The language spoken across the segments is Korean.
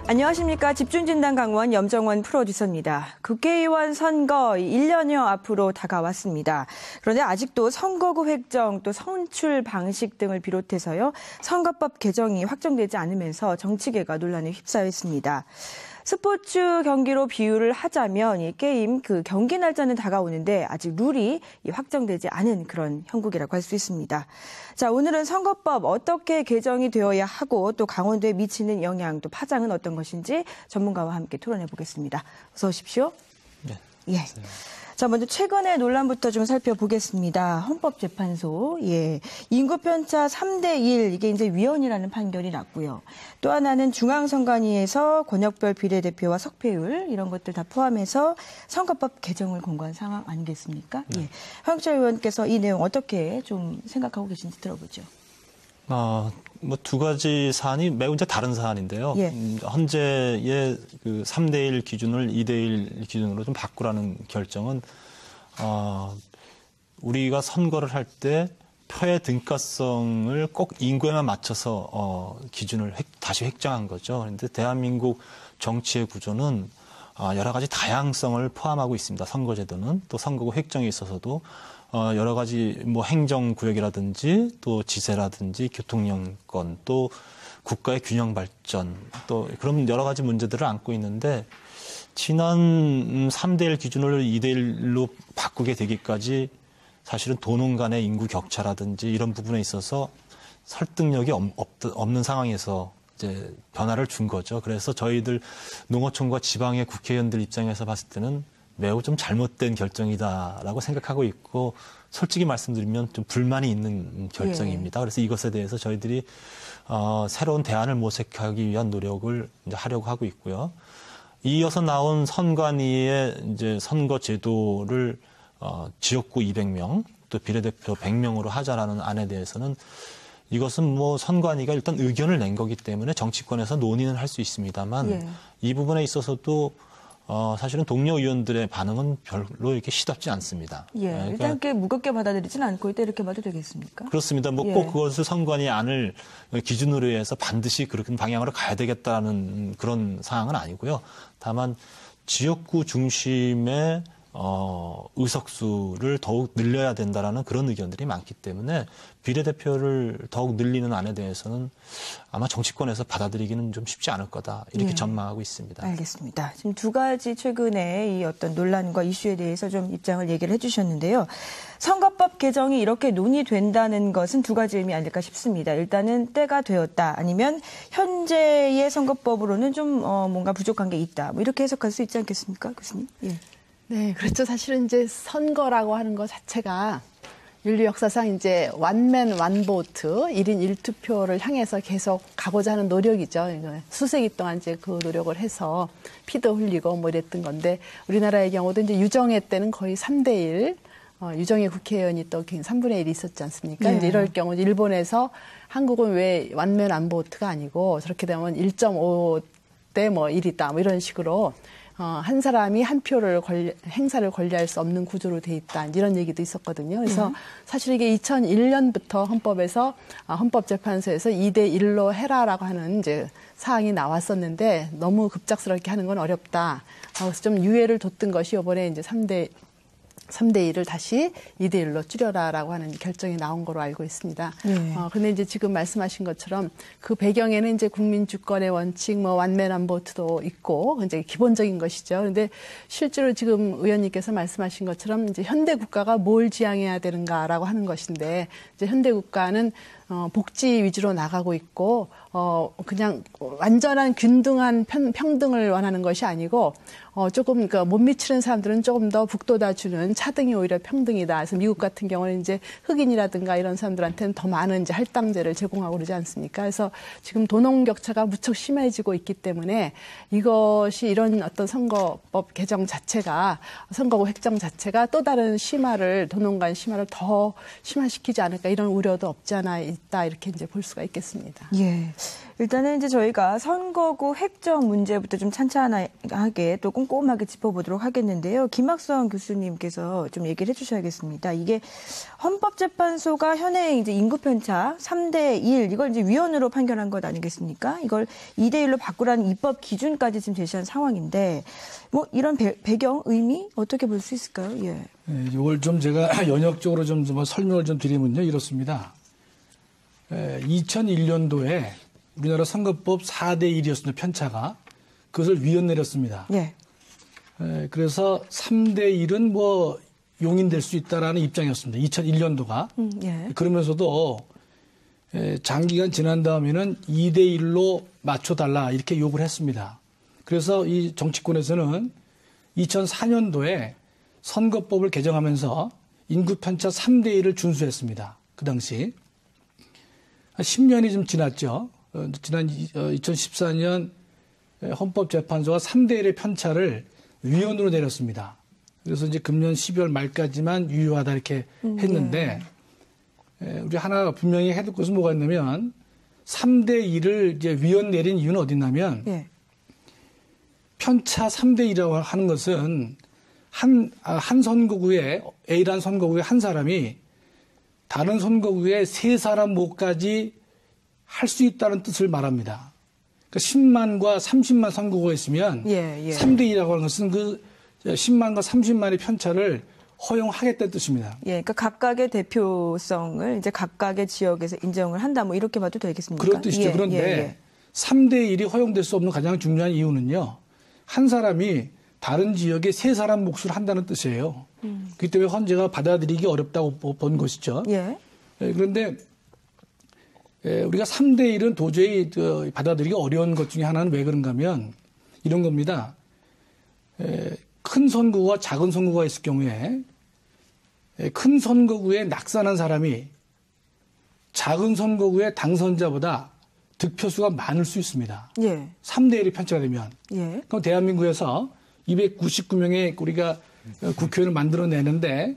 안녕하십니까. 집중진단 강원 염정원 프로듀서입니다. 국회의원 선거 1년여 앞으로 다가왔습니다. 그런데 아직도 선거구 획정 또 선출 방식 등을 비롯해서요. 선거법 개정이 확정되지 않으면서 정치계가 논란에 휩싸여 있습니다. 스포츠 경기로 비유를 하자면 이 게임 경기 날짜는 다가오는데 아직 룰이 확정되지 않은 그런 형국이라고 할 수 있습니다. 자, 오늘은 선거법 어떻게 개정이 되어야 하고 또 강원도에 미치는 영향 또 파장은 어떤 것인지 전문가와 함께 토론해 보겠습니다. 어서 오십시오. 네. 예. 자, 먼저 최근의 논란부터 좀 살펴보겠습니다. 헌법재판소, 인구 편차 3대1, 이게 이제 위헌이라는 판결이 났고요. 또 하나는 중앙선관위에서 권역별 비례대표와 석패율, 이런 것들 다 포함해서 선거법 개정을 공고한 상황 아니겠습니까? 네. 예. 황영철 의원께서 이 내용 어떻게 좀 생각하고 계신지 들어보죠. 두 가지 사안이 매우 이제 다른 사안인데요. 예. 현재의 3대1 기준을 2대1 기준으로 좀 바꾸라는 결정은, 우리가 선거를 할 때 표의 등가성을 꼭 인구에만 맞춰서, 기준을 다시 획정한 거죠. 그런데 대한민국 정치의 구조는 여러 가지 다양성을 포함하고 있습니다. 선거제도는 또 선거구 획정에 있어서도 여러 가지 행정구역이라든지 또 지세라든지 교통연건 또 국가의 균형 발전 또 그런 여러 가지 문제들을 안고 있는데 지난 3대1 기준을 2대1로 바꾸게 되기까지 사실은 도농 간의 인구 격차라든지 이런 부분에 있어서 설득력이 없는 상황에서 이제 변화를 준 거죠. 그래서 저희들 농어촌과 지방의 국회의원들 입장에서 봤을 때는 매우 좀 잘못된 결정이다라고 생각하고 있고 솔직히 말씀드리면 좀 불만이 있는 결정입니다. 그래서 이것에 대해서 저희들이 새로운 대안을 모색하기 위한 노력을 이제 하려고 하고 있고요. 이어서 나온 선관위의 이제 선거 제도를 지역구 200명 또 비례대표 100명으로 하자라는 안에 대해서는 이것은 선관위가 일단 의견을 낸 거기 때문에 정치권에서 논의는 할 수 있습니다만 이 부분에 있어서도 사실은 동료 의원들의 반응은 별로 이렇게 시답지 않습니다. 일단 그러니까 무겁게 받아들이지는 않고 있다 이렇게 봐도 되겠습니까? 그렇습니다. 꼭 그것을 선관위 안을 기준으로 해서 반드시 그런 방향으로 가야 되겠다는 그런 사항은 아니고요. 다만 지역구 중심의 의석수를 더욱 늘려야 된다라는 그런 의견들이 많기 때문에 비례대표를 더욱 늘리는 안에 대해서는 아마 정치권에서 받아들이기는 좀 쉽지 않을 거다 이렇게 전망하고 있습니다. 알겠습니다. 지금 두 가지 최근에 이 어떤 논란과 이슈에 대해서 좀 입장을 얘기를 해주셨는데요. 선거법 개정이 이렇게 논의된다는 것은 두 가지 의미 아닐까 싶습니다. 일단은 때가 되었다 아니면 현재의 선거법으로는 좀 뭔가 부족한 게 있다 이렇게 해석할 수 있지 않겠습니까, 교수님? 예. 네, 그렇죠. 사실은 이제 선거라고 하는 것 자체가 인류 역사상 이제 원맨 원보트 1인 1투표를 향해서 계속 가고자 하는 노력이죠. 수세기 동안 이제 그 노력을 해서 피도 흘리고 이랬던 건데 우리나라의 경우도 이제 유정회 때는 거의 3대1 유정회 국회의원이 또 3분의 1이 있었지 않습니까? 이제 이럴 경우 일본에서 한국은 왜 원맨 원보트가 아니고 저렇게 되면 1.5대 1이다 이런 식으로 한 사람이 한 표를 행사를 권리할 수 없는 구조로 돼 있다. 이런 얘기도 있었거든요. 그래서 사실 이게 2001년부터 헌법에서 헌법재판소에서 2대1로 해라라고 하는 이제 사항이 나왔었는데 너무 급작스럽게 하는 건 어렵다. 그래서 좀 유예를 뒀던 것이 이번에 이제 3대1을 다시 2대1로 줄여라라고 하는 결정이 나온 거로 알고 있습니다. 그런데 이제 지금 말씀하신 것처럼 그 배경에는 이제 국민 주권의 원칙, 원맨 원보트도 있고, 이제 기본적인 것이죠. 그런데 실제로 지금 의원님께서 말씀하신 것처럼 이제 현대 국가가 뭘 지향해야 되는가라고 하는 것인데, 이제 현대 국가는 복지 위주로 나가고 있고, 그냥 완전한 균등한 평등을 원하는 것이 아니고, 조금, 못 미치는 사람들은 조금 더 북돋아 주는 차등이 오히려 평등이다. 그래서 미국 같은 경우는 이제 흑인이라든가 이런 사람들한테는 더 많은 이제 할당제를 제공하고 그러지 않습니까? 그래서 지금 도농 격차가 무척 심해지고 있기 때문에 이것이 이런 어떤 선거법 개정 자체가, 선거구 획정 자체가 또 다른 도농 간 심화를 더 심화시키지 않을까 이런 우려도 없지 않아 있다 이렇게 이제 볼 수가 있겠습니다. 예. 일단은 이제 저희가 선거구 획정 문제부터 좀 찬찬하게 또 꼼꼼하게 짚어보도록 하겠는데요. 김학성 교수님께서 좀 얘기를 해주셔야겠습니다. 이게 헌법재판소가 현행 이제 인구 편차 3대1 이걸 이제 위헌으로 판결한 것 아니겠습니까? 이걸 2대1로 바꾸라는 입법 기준까지 지금 제시한 상황인데 뭐 이런 배경 의미 어떻게 볼 수 있을까요? 예. 네, 이걸 좀 제가 연역적으로 좀 설명을 좀 드리면요 이렇습니다. 2001년도에 우리나라 선거법 4대1이었습니다. 편차가. 그것을 위헌 내렸습니다. 예. 그래서 3대1은 뭐 용인될 수 있다라는 입장이었습니다. 2001년도가. 예. 그러면서도 장기간 지난 다음에는 2대1로 맞춰달라 이렇게 요구를 했습니다. 그래서 이 정치권에서는 2004년도에 선거법을 개정하면서 인구 편차 3대1을 준수했습니다. 그 당시. 10년이 좀 지났죠. 지난 2014년 헌법재판소가 3대1의 편차를 위헌으로 내렸습니다. 그래서 이제 금년 12월 말까지만 유효하다 이렇게 했는데 우리 하나 분명히 해둘 것은 뭐가 있냐면 3대1을 이제 위헌 내린 이유는 어디 있냐면 예. 편차 3대1이라고 하는 것은 한 선거구에 A라는 선거구에 한 사람이 다른 선거구에 세 사람 모까지 할 수 있다는 뜻을 말합니다. 그러니까 10만과 30만 선거구가 있으면 3대2라고 하는 것은 그 10만과 30만의 편차를 허용하겠다는 뜻입니다. 예, 그러니까 각각의 대표성을 이제 각각의 지역에서 인정을 한다, 뭐 이렇게 봐도 되겠습니까? 그런 뜻이죠. 그런데 3대1이 허용될 수 없는 가장 중요한 이유는요. 한 사람이 다른 지역에 세 사람 몫을 한다는 뜻이에요. 그렇기 때문에 헌재가 받아들이기 어렵다고 본 것이죠. 예. 그런데 우리가 3대1은 도저히 받아들이기 어려운 것 중에 하나는 왜 그런가 하면 이런 겁니다. 큰 선거구와 작은 선거구가 있을 경우에 큰 선거구에 낙선한 사람이 작은 선거구의 당선자보다 득표수가 많을 수 있습니다. 예. 3대1이 편차가 되면. 예. 그럼 대한민국에서 299명의 우리가 국회의원을 만들어내는데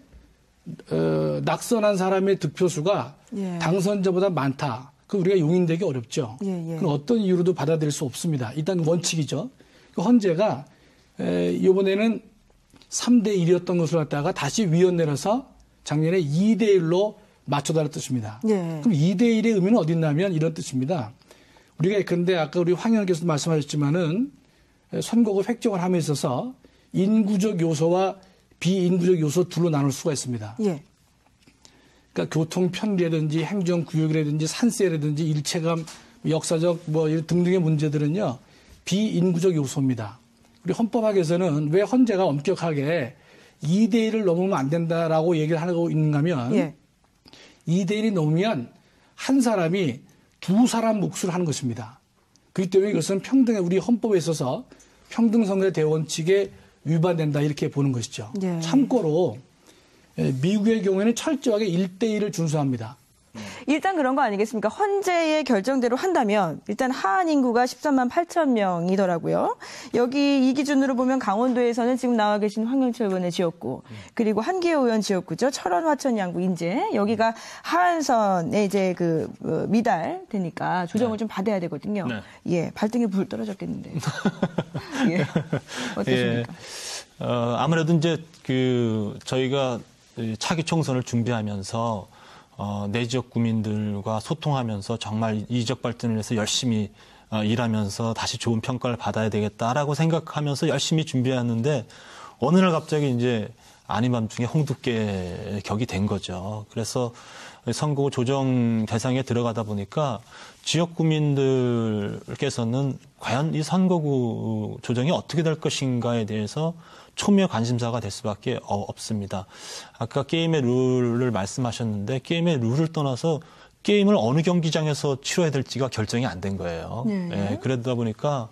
낙선한 사람의 득표수가 당선자보다 많다. 그럼 우리가 용인되기 어렵죠. 그럼 어떤 이유로도 받아들일 수 없습니다. 일단 원칙이죠. 헌재가 이번에는 3대1이었던 것을 갖다가 다시 위헌 내려서 작년에 2대1로 맞춰달라는 뜻입니다. 그럼 2대1의 의미는 어디 있냐면 이런 뜻입니다. 우리가 예컨대 아까 우리 황 의원께서도 말씀하셨지만은 선거구 획정을 함에 있어서 인구적 요소와 비인구적 요소 둘로 나눌 수가 있습니다. 그러니까 교통 편리라든지 행정구역이라든지 산세라든지 일체감, 역사적 뭐 등등의 문제들은요 비인구적 요소입니다. 우리 헌법학에서는 왜 헌재가 엄격하게 2대1을 넘으면 안 된다라고 얘기를 하고 있는가 하면 2대1이 넘으면 한 사람이 두 사람 몫을 하는 것입니다. 그렇기 때문에 이것은 평등의 우리 헌법에 있어서 평등선거의 대원칙에 위반된다 이렇게 보는 것이죠. 참고로 미국의 경우에는 철저하게 1대1을 준수합니다. 일단 그런 거 아니겠습니까? 헌재의 결정대로 한다면 일단 하한 인구가 13만 8천 명이더라고요. 여기 이 기준으로 보면 강원도에서는 지금 나와 계신 황영철 의원의 지역구 그리고 한기호 의원 지역구죠. 철원, 화천, 양구, 인제 여기가 하한선에 이제 미달되니까 조정을 좀 받아야 되거든요. 예, 발등에 불 떨어졌겠는데. 예, 어떠십니까? 아무래도 이제 저희가 차기 총선을 준비하면서 내 지역 구민들과 소통하면서 정말 이 지역 발전을 위해서 열심히 일하면서 다시 좋은 평가를 받아야 되겠다라고 생각하면서 열심히 준비했는데 어느 날 갑자기 이제 아닌 밤중에 홍두깨 격이 된 거죠. 그래서 선거구 조정 대상에 들어가다 보니까 지역 구민들께서는 과연 이 선거구 조정이 어떻게 될 것인가에 대해서 초미의 관심사가 될 수밖에 없습니다. 아까 게임의 룰을 말씀하셨는데 게임의 룰을 떠나서 게임을 어느 경기장에서 치러야 될지가 결정이 안 된 거예요. 그러다 보니까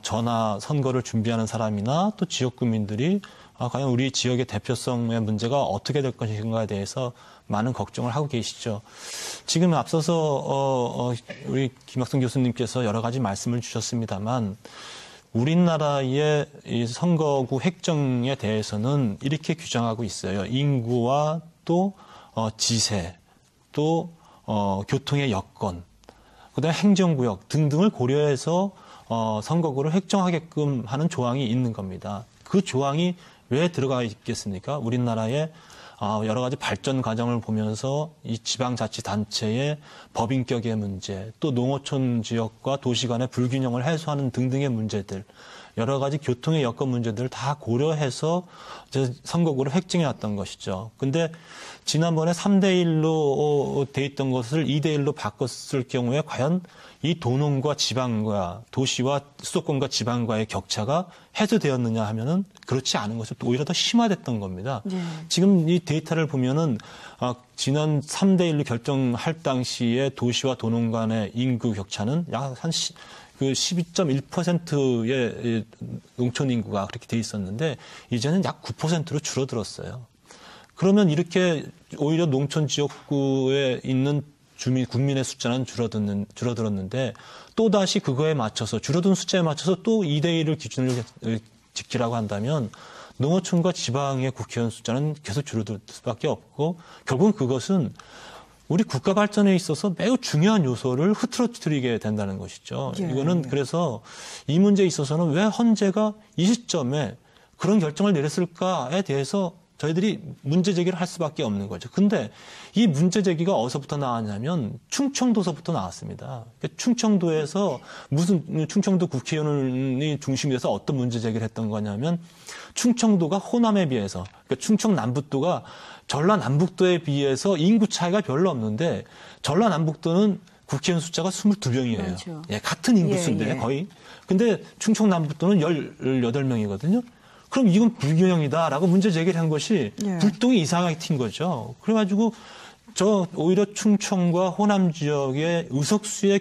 전화 선거를 준비하는 사람이나 또 지역 구민들이 과연 우리 지역의 대표성의 문제가 어떻게 될 것인가에 대해서 많은 걱정을 하고 계시죠. 지금 앞서서 우리 김학성 교수님께서 여러 가지 말씀을 주셨습니다만 우리나라의 이 선거구 획정에 대해서는 이렇게 규정하고 있어요. 인구와 또 지세, 또 교통의 여건, 그다음에 행정구역 등등을 고려해서 선거구를 획정하게끔 하는 조항이 있는 겁니다. 그 조항이 왜 들어가 있겠습니까? 우리나라의 여러 가지 발전 과정을 보면서 이 지방자치단체의 법인격의 문제, 또 농어촌 지역과 도시 간의 불균형을 해소하는 등등의 문제들, 여러 가지 교통의 여건 문제들을 다 고려해서 선거구를 획정해왔던 것이죠. 근데 지난번에 3대1로 돼 있던 것을 2대1로 바꿨을 경우에 과연 이 도농과 지방과 도시와 수도권과 지방과의 격차가 해소되었느냐 하면은 그렇지 않은 것이 오히려 더 심화됐던 겁니다. 네. 지금 이 데이터를 보면은 지난 3대1로 결정할 당시에 도시와 도농 간의 인구 격차는 약 한 12.1%의 농촌 인구가 그렇게 돼 있었는데 이제는 약 9%로 줄어들었어요. 그러면 이렇게 오히려 농촌 지역구에 있는 국민의 숫자는 줄어들었는데 또다시 그거에 맞춰서 줄어든 숫자에 맞춰서 또 2대1을 기준을 지키라고 한다면 농어촌과 지방의 국회의원 숫자는 계속 줄어들 수밖에 없고 결국은 그것은 우리 국가 발전에 있어서 매우 중요한 요소를 흐트러뜨리게 된다는 것이죠. 예. 이거는 그래서 이 문제에 있어서는 왜 헌재가 이 시점에 그런 결정을 내렸을까에 대해서 저희들이 문제 제기를 할 수밖에 없는 거죠. 근데 이 문제 제기가 어디서부터 나왔냐면 충청도서부터 나왔습니다. 충청도에서 충청도 국회의원이 중심이 돼서 어떤 문제 제기를 했던 거냐면 충청도가 호남에 비해서 그러니까 충청남북도가 전라남북도에 비해서 인구 차이가 별로 없는데 전라남북도는 국회의원 숫자가 22명이에요. 그렇죠. 예, 같은 인구수인데 거의. 근데 충청남북도는 18명이거든요. 그럼 이건 불균형이다라고 문제 제기를 한 것이 불똥이 이상하게 튄 거죠. 그래가지고 오히려 충청과 호남 지역의 의석수의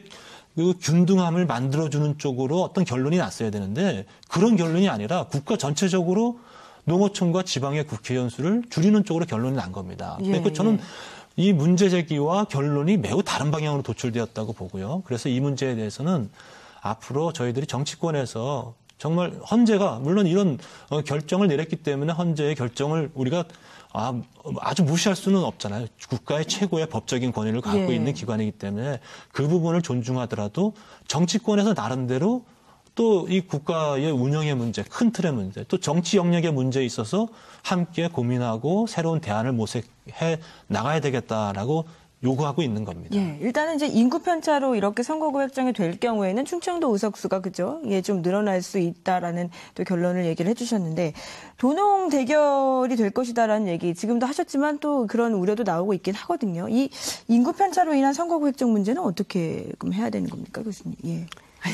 그 균등함을 만들어주는 쪽으로 어떤 결론이 났어야 되는데 그런 결론이 아니라 국가 전체적으로 농어촌과 지방의 국회의원 수를 줄이는 쪽으로 결론이 난 겁니다. 그러니까 저는 이 문제 제기와 결론이 매우 다른 방향으로 도출되었다고 보고요. 그래서 이 문제에 대해서는 앞으로 저희들이 정치권에서 정말 헌재가 물론 이런 결정을 내렸기 때문에 헌재의 결정을 우리가 아주 무시할 수는 없잖아요. 국가의 최고의 법적인 권위를 갖고 있는 기관이기 때문에 그 부분을 존중하더라도 정치권에서 나름대로 또 이 국가의 운영의 문제, 큰 틀의 문제, 또 정치 영역의 문제에 있어서 함께 고민하고 새로운 대안을 모색해 나가야 되겠다라고 요구하고 있는 겁니다. 예, 일단은 이제 인구 편차로 이렇게 선거구 획정이 될 경우에는 충청도 의석수가 그죠? 예, 좀 늘어날 수 있다라는 또 결론을 얘기를 해주셨는데 도농 대결이 될 것이다라는 얘기 지금도 하셨지만 또 그런 우려도 나오고 있긴 하거든요. 이 인구 편차로 인한 선거구 획정 문제는 어떻게 그럼 해야 되는 겁니까, 교수님? 예.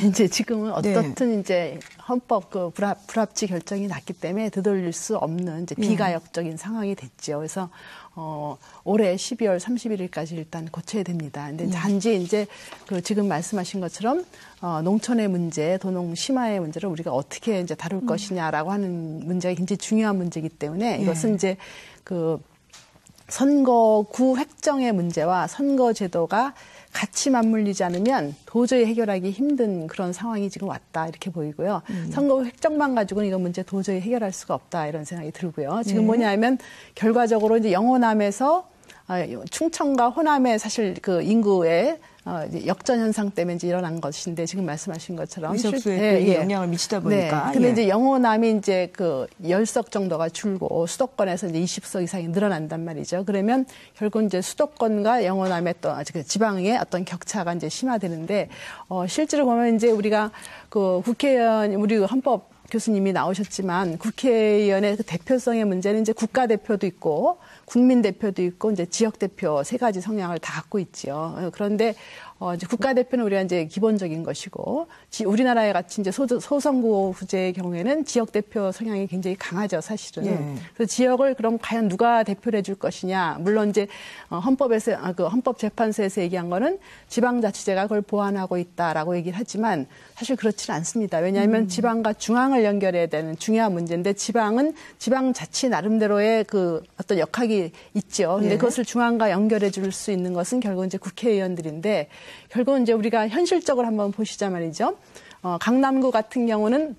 이제 지금은 어떻든 이제 헌법 불합치 결정이 났기 때문에 되돌릴 수 없는 이제 비가역적인 상황이 됐죠. 그래서 올해 12월 31일까지 일단 고쳐야 됩니다. 근데 단지 이제 그 지금 말씀하신 것처럼 농촌의 문제, 도농 심화의 문제를 우리가 어떻게 이제 다룰 것이냐라고 하는 문제가 굉장히 중요한 문제이기 때문에 이것은 이제 그 선거구 획정의 문제와 선거제도가 같이 맞물리지 않으면 도저히 해결하기 힘든 그런 상황이 지금 왔다 이렇게 보이고요. 선거 획정만 가지고는 이건 문제 도저히 해결할 수가 없다 이런 생각이 들고요. 지금 뭐냐면 결과적으로 이제 영호남에서 충청과 호남의 사실 그 인구의 역전 현상 때문에 이제 일어난 것인데 지금 말씀하신 것처럼 의석수에 영향을 미치다 보니까. 네. 근데 이제 영호남이 이제 그 10석 정도가 줄고 수도권에서 이제 20석 이상이 늘어난단 말이죠. 그러면 결국 이제 수도권과 영호남의 또 지방의 어떤 격차가 이제 심화되는데 실제로 보면 이제 우리가 그 국회의원 우리 헌법 교수님이 나오셨지만 국회의원의 그 대표성의 문제는 이제 국가대표도 있고 국민 대표도 있고 이제 지역 대표 세 가지 성향을 다 갖고 있죠. 그런데 이제 국가대표는 우리가 이제 기본적인 것이고 우리나라에 같이 이제 소선거구제의 경우에는 지역 대표 성향이 굉장히 강하죠, 사실은. 그래서 지역을 그럼 과연 누가 대표를 해줄 것이냐. 물론 이제 헌법재판소에서 얘기한 거는 지방자치제가 그걸 보완하고 있다라고 얘기를 하지만 사실 그렇지는 않습니다. 왜냐하면 지방과 중앙을 연결해야 되는 중요한 문제인데 지방은 지방자치 나름대로의 그 어떤 역학이 있죠. 근데 그것을 중앙과 연결해 줄 수 있는 것은 결국 이제 국회의원들인데 결국은 이제 우리가 현실적으로 한번 보시자 말이죠. 강남구 같은 경우는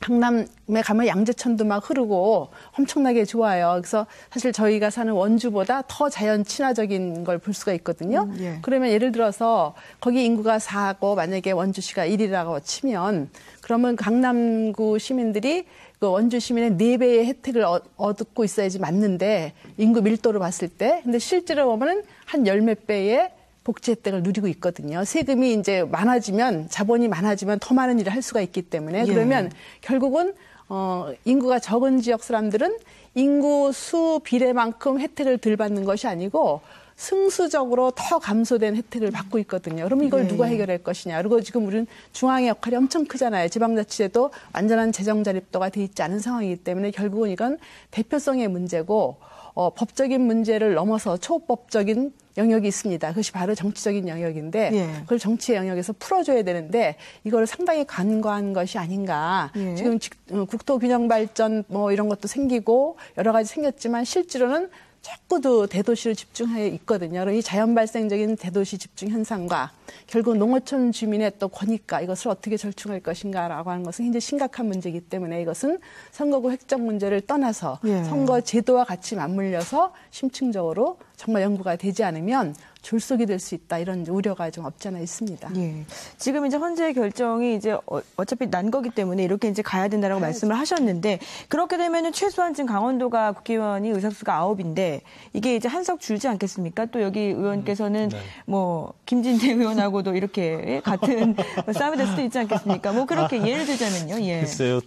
강남에 가면 양재천도 막 흐르고 엄청나게 좋아요. 그래서 사실 저희가 사는 원주보다 더 자연 친화적인 걸 볼 수가 있거든요. 예. 그러면 예를 들어서 거기 인구가 4고 만약에 원주시가 1이라고 치면 그러면 강남구 시민들이 그 원주 시민의 4배의 혜택을 얻고 있어야지 맞는데 인구 밀도로 봤을 때 근데 실제로 보면은 한 10몇 배의 복지 혜택을 누리고 있거든요. 세금이 이제 많아지면 자본이 많아지면 더 많은 일을 할 수가 있기 때문에 그러면 결국은 인구가 적은 지역 사람들은 인구 수 비례만큼 혜택을 덜 받는 것이 아니고 승수적으로 더 감소된 혜택을 받고 있거든요. 그러면 이걸 누가 해결할 것이냐. 그리고 지금 우리는 중앙의 역할이 엄청 크잖아요. 지방자치제도 완전한 재정 자립도가 돼 있지 않은 상황이기 때문에 결국은 이건 대표성의 문제고 법적인 문제를 넘어서 초법적인 영역이 있습니다. 그것이 바로 정치적인 영역인데 그걸 정치의 영역에서 풀어줘야 되는데 이걸 상당히 간과한 것이 아닌가. 지금 국토균형발전 뭐 이런 것도 생기고 여러 가지 생겼지만 실제로는 자꾸도 대도시를 집중해 있거든요. 이 자연 발생적인 대도시 집중 현상과 결국 농어촌 주민의 또 권익과 이것을 어떻게 절충할 것인가라고 하는 것은 굉장히 심각한 문제이기 때문에 이것은 선거구 획정 문제를 떠나서 선거 제도와 같이 맞물려서 심층적으로 정말 연구가 되지 않으면 졸속이 될 수 있다 이런 우려가 좀 없지 않아 있습니다. 예. 지금 이제 헌재 결정이 이제 어차피 난 거기 때문에 이렇게 이제 가야 된다라고 말씀을 하셨는데 그렇게 되면은 최소한 지금 강원도가 국회의원이 의석수가 9인데 이게 이제 한석 줄지 않겠습니까? 또 여기 의원께서는 뭐 김진태 의원하고도 이렇게 같은 싸움이 될 수도 있지 않겠습니까? 뭐 그렇게 예를 들자면요. 예. 글쎄요,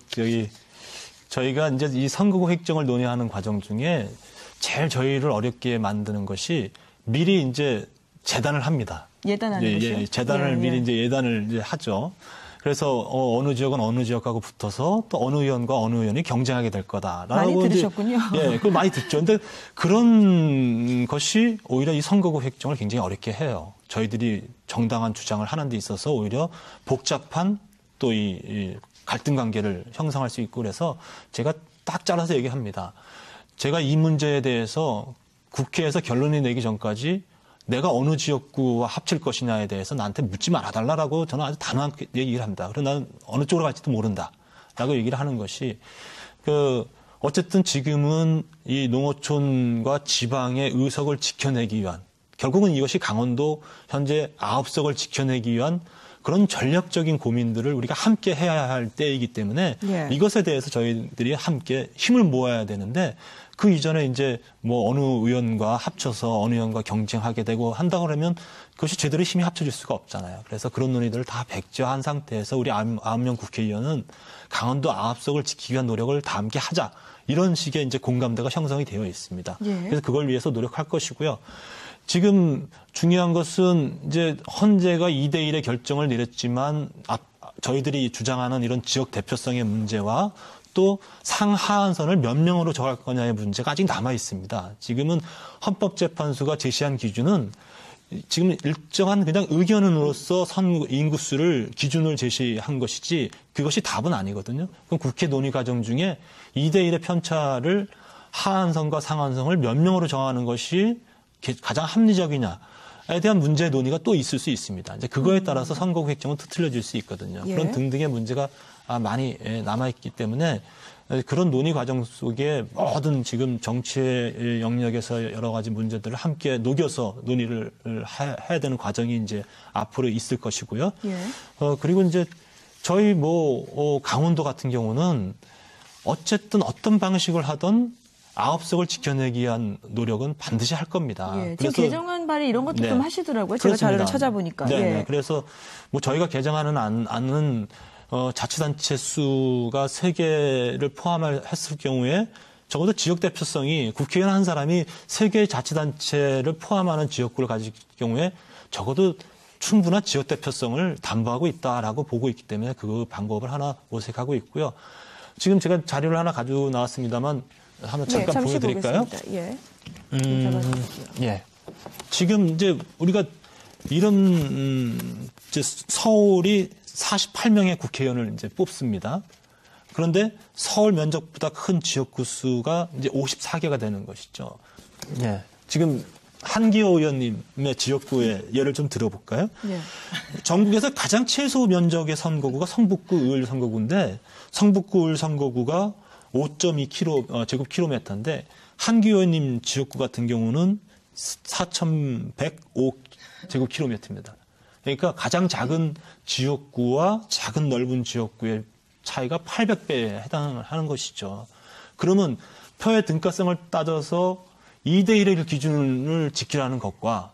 저희가 이제 이 선거구 획정을 논의하는 과정 중에 제일 저희를 어렵게 만드는 것이 미리 이제 재단을 합니다. 예단하는 것이요? 재단을 미리 이제 예단을 이제 하죠. 그래서 어느 지역은 어느 지역하고 붙어서 또 어느 의원과 어느 의원이 경쟁하게 될 거다라고 많이 들으셨군요. 예, 그걸 많이 듣죠. 근데 그런 것이 오히려 이 선거구 획정을 굉장히 어렵게 해요. 저희들이 정당한 주장을 하는 데 있어서 오히려 복잡한 또 이 갈등 관계를 형성할 수 있고 그래서 제가 딱 잘라서 얘기합니다. 제가 이 문제에 대해서 국회에서 결론이 내기 전까지 내가 어느 지역구와 합칠 것이냐에 대해서 나한테 묻지 말아달라고 저는 아주 단호한 얘기를 합니다. 그리고 나는 어느 쪽으로 갈지도 모른다라고 얘기를 하는 것이 어쨌든 지금은 이 농어촌과 지방의 의석을 지켜내기 위한 결국은 이것이 강원도 현재 9석을 지켜내기 위한 그런 전략적인 고민들을 우리가 함께 해야 할 때이기 때문에 이것에 대해서 저희들이 함께 힘을 모아야 되는데 그 이전에 이제 뭐 어느 의원과 합쳐서 어느 의원과 경쟁하게 되고 한다 그러면 그것이 제대로 힘이 합쳐질 수가 없잖아요. 그래서 그런 논의들을 다 백지화한 상태에서 우리 9명 국회의원은 강원도 9석을 지키기 위한 노력을 다 함께 하자. 이런 식의 이제 공감대가 형성이 되어 있습니다. 그래서 그걸 위해서 노력할 것이고요. 지금 중요한 것은 이제 헌재가 2대1의 결정을 내렸지만 저희들이 주장하는 이런 지역 대표성의 문제와 또 상하한선을 몇 명으로 정할 거냐의 문제가 아직 남아 있습니다. 지금은 헌법재판소가 제시한 기준은 지금 일정한 그냥 의견으로서 인구수를 기준을 제시한 것이지 그것이 답은 아니거든요. 그럼 국회 논의 과정 중에 2대1의 편차를 하한선과 상한선을 몇 명으로 정하는 것이 가장 합리적이냐에 대한 문제 논의가 또 있을 수 있습니다. 이제 그거에 따라서 선거구 획정은 틀어질 수 있거든요. 그런 등등의 문제가 많이 남아있기 때문에 그런 논의 과정 속에 모든 지금 정치의 영역에서 여러 가지 문제들을 함께 녹여서 논의를 해야 되는 과정이 이제 앞으로 있을 것이고요. 그리고 이제 저희 강원도 같은 경우는 어쨌든 어떤 방식을 하던 9석을 지켜내기 위한 노력은 반드시 할 겁니다. 지금 개정안 발의 이런 것도 좀 하시더라고요. 제가 자료를 찾아보니까. 그래서 저희가 개정하는 안은 자치단체 수가 3개를 포함했을 경우에 적어도 지역 대표성이 국회의원 한 사람이 3개의 자치단체를 포함하는 지역구를 가질 경우에 적어도 충분한 지역 대표성을 담보하고 있다라고 보고 있기 때문에 그 방법을 하나 모색하고 있고요. 지금 제가 자료를 하나 가지고 나왔습니다만 한번 잠깐 보여드릴까요? 지금 이제 우리가 이런 이제 서울이 48명의 국회의원을 이제 뽑습니다. 그런데 서울 면적보다 큰 지역구 수가 이제 54개가 되는 것이죠. 지금 한기호 의원님의 지역구의 예를 좀 들어볼까요? 네. 전국에서 가장 최소 면적의 선거구가 성북구 의을 선거구인데 성북구 의을 선거구가 5.2 제곱킬로미터인데 한기호 의원님 지역구 같은 경우는 4,105 제곱킬로미터입니다. 그러니까 가장 작은 지역구와 작은 넓은 지역구의 차이가 800배에 해당하는 것이죠. 그러면 표의 등가성을 따져서 2대1의 기준을 지키라는 것과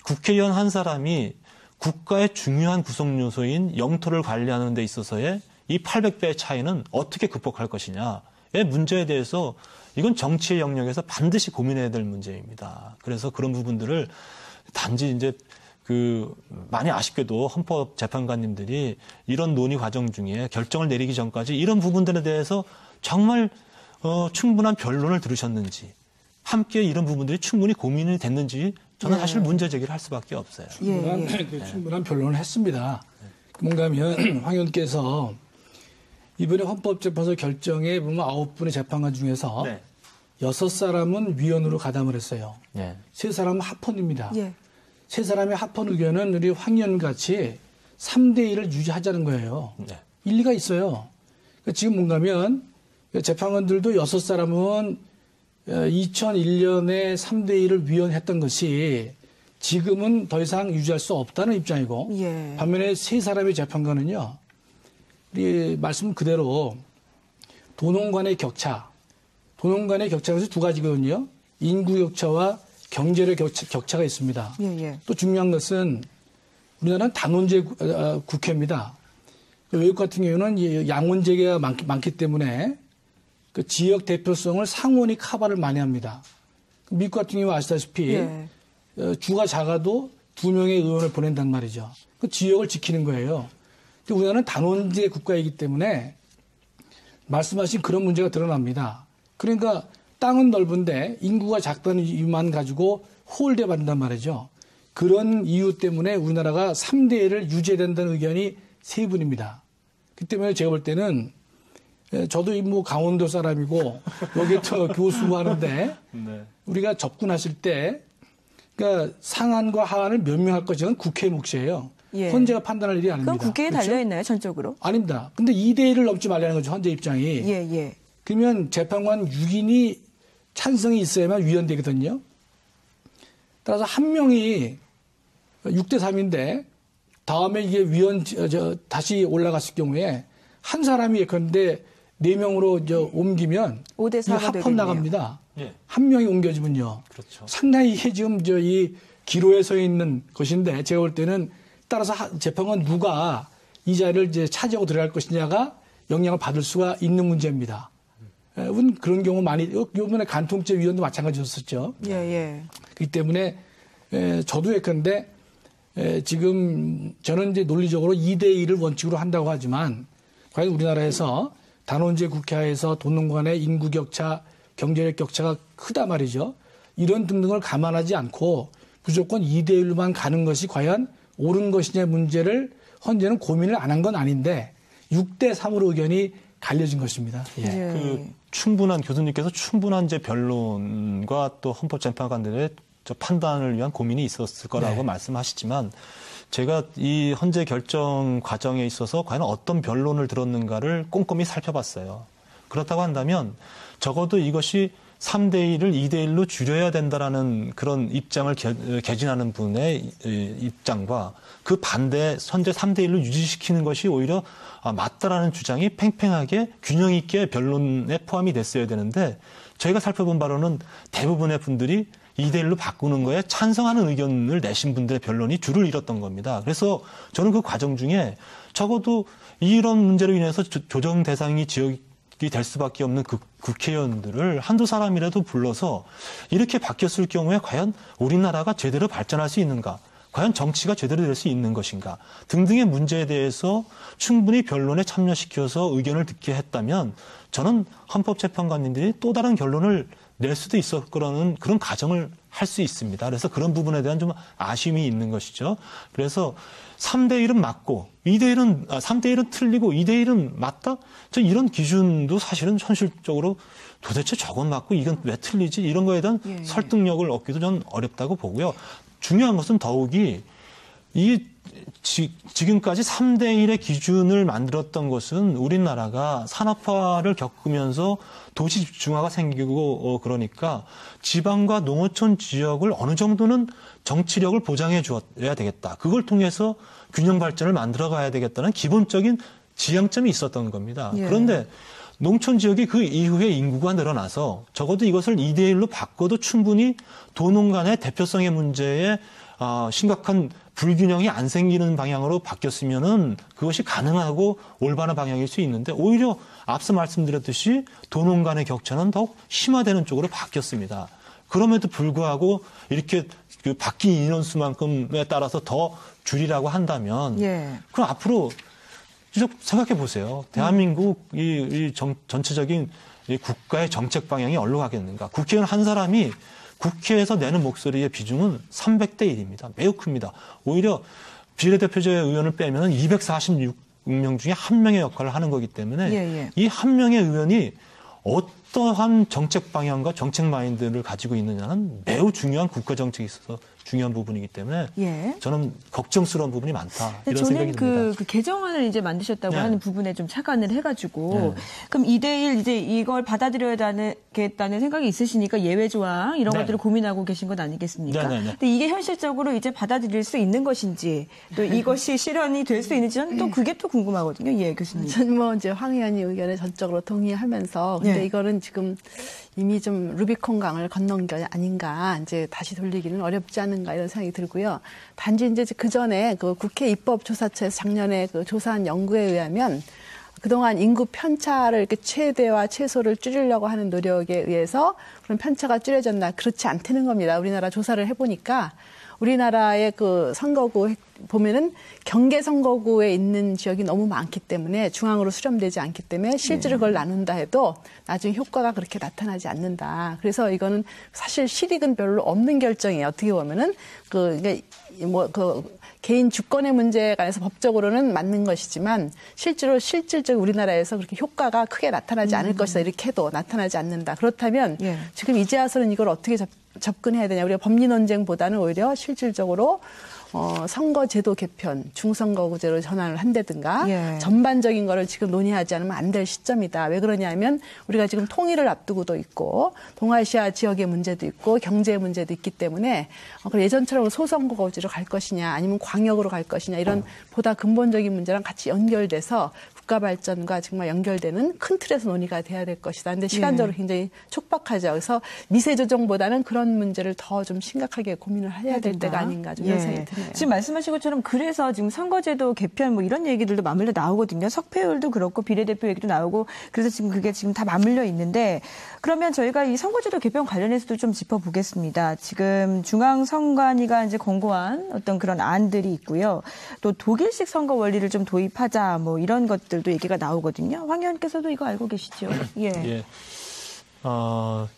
국회의원 한 사람이 국가의 중요한 구성 요소인 영토를 관리하는 데 있어서의 이 800배의 차이는 어떻게 극복할 것이냐의 문제에 대해서 이건 정치의 영역에서 반드시 고민해야 될 문제입니다. 그래서 그런 부분들을 단지 이제 많이 아쉽게도 헌법재판관님들이 이런 논의 과정 중에 결정을 내리기 전까지 이런 부분들에 대해서 정말 충분한 변론을 들으셨는지 함께 이런 부분들이 충분히 고민이 됐는지 저는 사실 문제 제기를 할 수밖에 없어요. 충분한 변론을 했습니다. 뭔가 하면 황 의원께서 이번에 헌법재판소 결정에 보면 9분의 재판관 중에서 6사람은 위원으로 가담을 했어요. 3사람은 합헌입니다. 3사람의 합헌 의견은 우리 황 의원 같이 3대1을 유지하자는 거예요. 일리가 있어요. 그러니까 지금 뭔가 하면 재판관들도 6사람은 2001년에 3대1을 위헌했던 것이 지금은 더 이상 유지할 수 없다는 입장이고 반면에 3사람의 재판관은요. 우리 말씀 그대로 도농 간의 격차가 2가지거든요. 인구 격차와 경제력 격차가 있습니다. 또 중요한 것은 우리나라는 단원제 국회입니다. 외국 같은 경우는 양원제가 많기 때문에 그 지역 대표성을 상원이 커버를 많이 합니다. 미국 같은 경우 아시다시피 주가 작아도 2명의 의원을 보낸단 말이죠. 그 지역을 지키는 거예요. 근데 우리나라는 단원제 국가이기 때문에 말씀하신 그런 문제가 드러납니다. 그러니까 땅은 넓은데 인구가 작다는 이유만 가지고 홀대 받는단 말이죠. 그런 이유 때문에 우리나라가 3대1을 유지해야 된다는 의견이 3분입니다. 그 때문에 제가 볼 때는 저도 뭐 강원도 사람이고 여기 또 교수고 하는데 우리가 접근하실 때 그러니까 상한과 하한을 면명할 것은 국회의 몫이에요. 헌재가 판단할 일이 아닙니다. 그럼 국회에 그렇죠? 달려있나요, 전적으로? 아닙니다. 근데 2대1을 넘지 말라는 거죠, 헌재 입장이. 그러면 재판관 6인이 찬성이 있어야만 위헌되거든요. 따라서 한 명이 6대3인데 다음에 이게 다시 올라갔을 경우에 한 사람이 예컨대 4명으로 옮기면 5대4가 합헌 나갑니다. 한 명이 옮겨지면요. 그렇죠. 상당히 이게 지금 이 기로에 서 있는 것인데 제가 볼 때는 따라서 재판관 누가 이 자리를 이제 차지하고 들어갈 것이냐가 영향을 받을 수가 있는 문제입니다. 그런 경우 많이 이번에 간통죄 위원도 마찬가지였었죠. 그렇기 때문에 저도 예컨대 지금 저는 이제 논리적으로 2대1을 원칙으로 한다고 하지만 과연 우리나라에서 단원제 국회에서 도농 간의 인구 격차, 경제력 격차가 크다 말이죠. 이런 등등을 감안하지 않고 무조건 2대1로만 가는 것이 과연 옳은 것이냐 문제를 헌재는 고민을 안 한 건 아닌데 6대3으로 의견이 갈려진 것입니다. 교수님께서 충분한 이제 변론과 또 헌법재판관들의 판단을 위한 고민이 있었을 거라고 말씀하시지만 제가 이 헌재 결정 과정에 있어서 과연 어떤 변론을 들었는가를 꼼꼼히 살펴봤어요. 그렇다고 한다면 적어도 이것이 3대1을 2대1로 줄여야 된다라는 그런 입장을 개진하는 분의 입장과 그 반대 헌재 3대1로 유지시키는 것이 오히려 맞다라는 주장이 팽팽하게 균형 있게 변론에 포함이 됐어야 되는데 저희가 살펴본 바로는 대부분의 분들이 2대1로 바꾸는 거에 찬성하는 의견을 내신 분들의 변론이 줄을 잃었던 겁니다. 그래서 저는 그 과정 중에 적어도 이런 문제로 인해서 조정 대상이 지역이 될 수밖에 없는 국회의원들을 한두 사람이라도 불러서 이렇게 바뀌었을 경우에 과연 우리나라가 제대로 발전할 수 있는가? 과연 정치가 제대로 될 수 있는 것인가? 등등의 문제에 대해서 충분히 변론에 참여시켜서 의견을 듣게 했다면 저는 헌법재판관님들이 또 다른 결론을 낼 수도 있을 거라는 그런 가정을 할 수 있습니다. 그래서 그런 부분에 대한 좀 아쉬움이 있는 것이죠. 그래서 3대1은 맞고 3대1은 틀리고 2대1은 맞다? 저 이런 기준도 사실은 현실적으로 도대체 저건 맞고 이건 왜 틀리지? 이런 거에 대한 설득력을 얻기도 전 어렵다고 보고요. 중요한 것은 더욱이 지금까지 3대1의 기준을 만들었던 것은 우리나라가 산업화를 겪으면서 도시 집중화가 생기고 그러니까 지방과 농어촌 지역을 어느 정도는 정치력을 보장해 줘야 되겠다. 그걸 통해서 균형 발전을 만들어 가야 되겠다는 기본적인 지향점이 있었던 겁니다. 그런데 농촌 지역이 그 이후에 인구가 늘어나서 적어도 이것을 2대1로 바꿔도 충분히 도농 간의 대표성의 문제에 심각한 불균형이 안 생기는 방향으로 바뀌었으면은 그것이 가능하고 올바른 방향일 수 있는데 오히려 앞서 말씀드렸듯이 도농 간의 격차는 더욱 심화되는 쪽으로 바뀌었습니다. 그럼에도 불구하고 이렇게 그 바뀐 인원수만큼에 따라서 더 줄이라고 한다면 그럼 앞으로 생각해 보세요. 대한민국 전체적인 이 국가의 정책 방향이 어디로 가겠는가. 국회의원 한 사람이 국회에서 내는 목소리의 비중은 300대 1입니다. 매우 큽니다. 오히려 비례대표제 의원을 빼면 246명 중에 한 명의 역할을 하는 거기 때문에 이 한 명의 의원이 어떠한 정책 방향과 정책 마인드를 가지고 있느냐는 매우 중요한 국가 정책에 있어서 중요한 부분이기 때문에 저는 걱정스러운 부분이 많다. 이런 생각이 듭니다. 그 개정안을 이제 만드셨다고 하는 부분에 좀 착안을 해가지고 그럼 2대1 이제 이걸 받아들여야겠다는 생각이 있으시니까 예외 조항 이런 것들을 고민하고 계신 것 아니겠습니까? 근데 이게 현실적으로 이제 받아들일 수 있는 것인지 또 이것이 실현이 될 수 있는지는 또 그게 또 궁금하거든요. 예, 교수님. 저는 뭐 이제 황 의원님 의견에 전적으로 동의하면서 근데 이거는 지금 이미 좀 루비콘 강을 건넌 게 아닌가, 이제 다시 돌리기는 어렵지 않은가 이런 생각이 들고요. 단지 이제 그 전에 그 국회 입법조사처에서 작년에 그 조사한 연구에 의하면 그동안 인구 편차를 이렇게 최대와 최소를 줄이려고 하는 노력에 의해서 그런 편차가 줄여졌나, 그렇지 않다는 겁니다. 우리나라 조사를 해보니까 우리나라의 그 선거구 보면은 경계 선거구에 있는 지역이 너무 많기 때문에 중앙으로 수렴되지 않기 때문에 실제로 그걸 나눈다 해도 나중에 효과가 그렇게 나타나지 않는다. 그래서 이거는 사실 실익은 별로 없는 결정이에요. 어떻게 보면은 개인 주권의 문제에 관해서 법적으로는 맞는 것이지만 실질적으로 우리나라에서 그렇게 효과가 크게 나타나지 않을 것이다. 이렇게 해도 나타나지 않는다. 그렇다면 지금 이제 와서는 이걸 어떻게 접근해야 되냐. 우리가 법리 논쟁보다는 오히려 실질적으로 선거제도 개편, 중선거구제로 전환을 한다든가 전반적인 거를 지금 논의하지 않으면 안 될 시점이다. 왜 그러냐면 우리가 지금 통일을 앞두고도 있고 동아시아 지역의 문제도 있고 경제의 문제도 있기 때문에 예전처럼 소선거구제로 갈 것이냐 아니면 광역으로 갈 것이냐 이런 보다 근본적인 문제랑 같이 연결돼서 국가 발전과 정말 연결되는 큰 틀에서 논의가 돼야 될 것이다. 근데 시간적으로 굉장히 촉박하죠. 그래서 미세 조정보다는 그런 문제를 더 좀 심각하게 고민을 해야 될 때가 아닌가 좀 이런 생각이 드네요. 지금 말씀하신 것처럼 그래서 지금 선거제도 개편 뭐 이런 얘기들도 맞물려 나오거든요. 석패율도 그렇고 비례대표 얘기도 나오고 그래서 지금 그게 지금 다 맞물려 있는데 그러면 저희가 이 선거제도 개편 관련해서도 좀 짚어보겠습니다. 지금 중앙선관위가 이제 공고한 어떤 그런 안들이 있고요. 또 독일식 선거 원리를 좀 도입하자 뭐 이런 것들도 얘기가 나오거든요. 황 의원께서도 이거 알고 계시죠? 뭐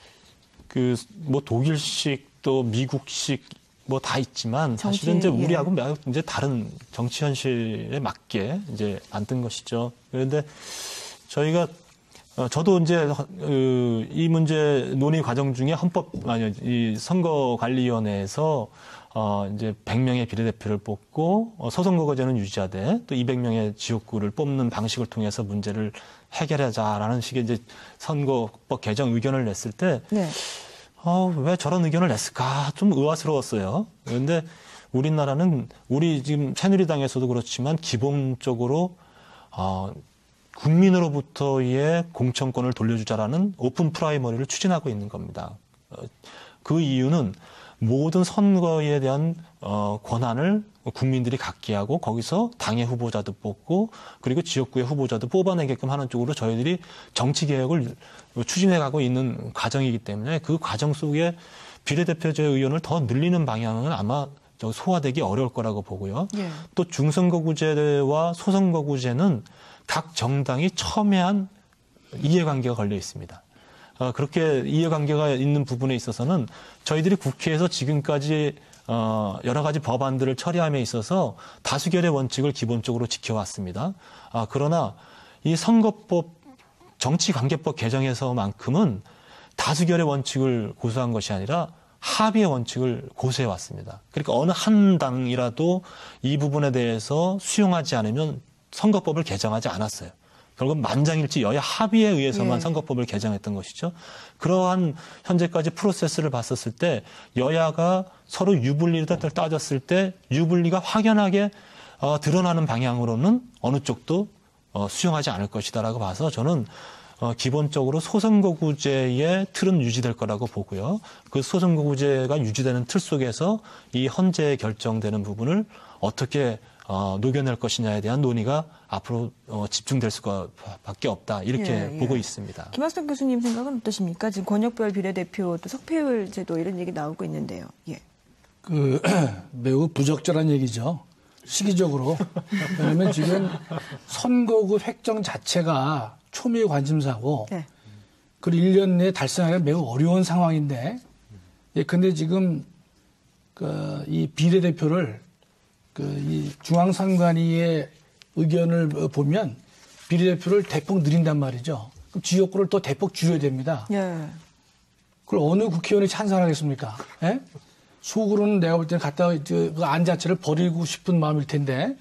독일식 또 미국식 뭐 다 있지만 사실은 이제 우리하고 매우 이제 다른 정치 현실에 맞게 이제 만든 것이죠. 그런데 저희가 저도 이제 이 문제 논의 과정 중에 이 선거관리위원회에서 이제 100명의 비례대표를 뽑고 소선거구제는 유지하되 또 200명의 지역구를 뽑는 방식을 통해서 문제를 해결하자라는 식의 이제 선거법 개정 의견을 냈을 때 왜 저런 의견을 냈을까 좀 의아스러웠어요. 그런데 우리나라는 우리 지금 새누리당에서도 그렇지만 기본적으로 국민으로부터의 공천권을 돌려주자라는 오픈 프라이머리를 추진하고 있는 겁니다. 그 이유는 모든 선거에 대한 권한을 국민들이 갖게 하고 거기서 당의 후보자도 뽑고 그리고 지역구의 후보자도 뽑아내게끔 하는 쪽으로 저희들이 정치개혁을 추진해가고 있는 과정이기 때문에 그 과정 속에 비례대표제 의원을 더 늘리는 방향은 아마 소화되기 어려울 거라고 보고요. 또 중선거구제와 소선거구제는 각 정당이 첨예한 이해관계가 걸려 있습니다. 그렇게 이해관계가 있는 부분에 있어서는 저희들이 국회에서 지금까지 여러 가지 법안들을 처리함에 있어서 다수결의 원칙을 기본적으로 지켜왔습니다. 그러나 이 선거법 정치관계법 개정에서만큼은 다수결의 원칙을 고수한 것이 아니라 합의의 원칙을 고수해 왔습니다. 그러니까 어느 한 당이라도 이 부분에 대해서 수용하지 않으면 선거법을 개정하지 않았어요. 결국 만장일치 여야 합의에 의해서만 선거법을 개정했던 것이죠. 그러한 현재까지 프로세스를 봤었을 때 여야가 서로 유불리를 따졌을 때 유불리가 확연하게 드러나는 방향으로는 어느 쪽도 수용하지 않을 것이다라고 봐서 저는 기본적으로 소선거구제의 틀은 유지될 거라고 보고요. 그 소선거구제가 유지되는 틀 속에서 이 헌재에 결정되는 부분을 어떻게 녹여낼 것이냐에 대한 논의가 앞으로 집중될 수밖에 없다. 이렇게 보고 있습니다. 김학석 교수님 생각은 어떠십니까? 지금 권역별 비례대표 또 석패율 제도 이런 얘기 나오고 있는데요. 매우 부적절한 얘기죠. 시기적으로. 왜냐하면 지금 선거구 획정 자체가 초미의 관심사고 그걸 1년 내에 달성하기가 매우 어려운 상황인데 근데 지금 이 비례대표를 이 중앙선관위의 의견을 보면 비례대표를 대폭 늘린단 말이죠. 그럼 지역구를 또 대폭 줄여야 됩니다. 그걸 어느 국회의원이 찬성하겠습니까? 예? 속으로는 내가 볼 때는 그 안 자체를 버리고 싶은 마음일 텐데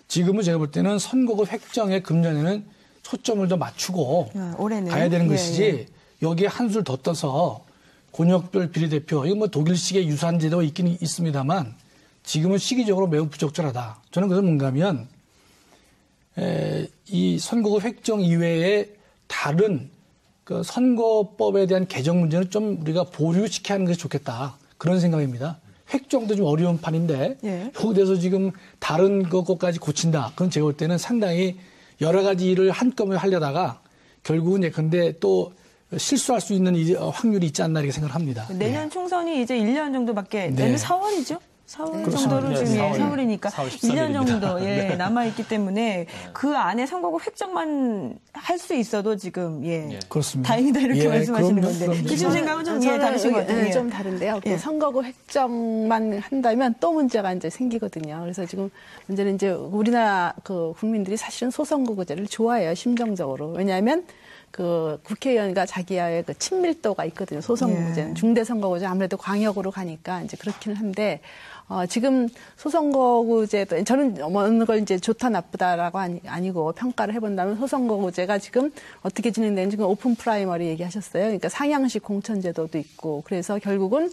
지금은 제가 볼 때는 선거구 획정의 금년에는 초점을 더 맞추고 올해는. 가야 되는 것이지 여기에 한술 더 떠서 권역별 비례대표 이거 뭐 독일식의 유사한 제도가 있긴 있습니다만 지금은 시기적으로 매우 부적절하다. 저는 그래서 뭔가 하면 이 선거구 획정 이외에 다른 그 선거법에 대한 개정 문제는 좀 우리가 보류시켜야 하는 것이 좋겠다. 그런 생각입니다. 획정도 좀 어려운 판인데 여기 대해서 지금 다른 것까지 고친다. 그건 제가 볼 때는 상당히 여러 가지 일을 한꺼번에 하려다가 결국은 예컨대 또 실수할 수 있는 확률이 있지 않나 이렇게 생각을 합니다. 내년 총선이 이제 1년 정도밖에 내년 4월이죠? 4월 정도로 지금 4월이니까 1년 정도 남아있기 때문에 그 안에 선거구 획정만 할 수 있어도 지금 그렇습니다. 다행이다 이렇게 말씀하시는 건데 기준 생각은 좀 다르신 것 같아요. 좀 다른데요. 선거구 획정만 한다면 또 문제가 이제 생기거든요. 그래서 지금 문제는 이제 우리나라 그 국민들이 사실은 소선거구제를 좋아해요. 심정적으로. 왜냐하면 그 국회의원과 자기와의 그 친밀도가 있거든요. 소선거구제는 중대선거구제 아무래도 광역으로 가니까 이제 그렇기는 한데 지금 소선거구제도 저는 어느 걸 이제 좋다 나쁘다라고 아니고 평가를 해본다면 소선거구제가 지금 어떻게 진행되는지 지금 오픈 프라이머리 얘기하셨어요. 그러니까 상향식 공천제도도 있고 그래서 결국은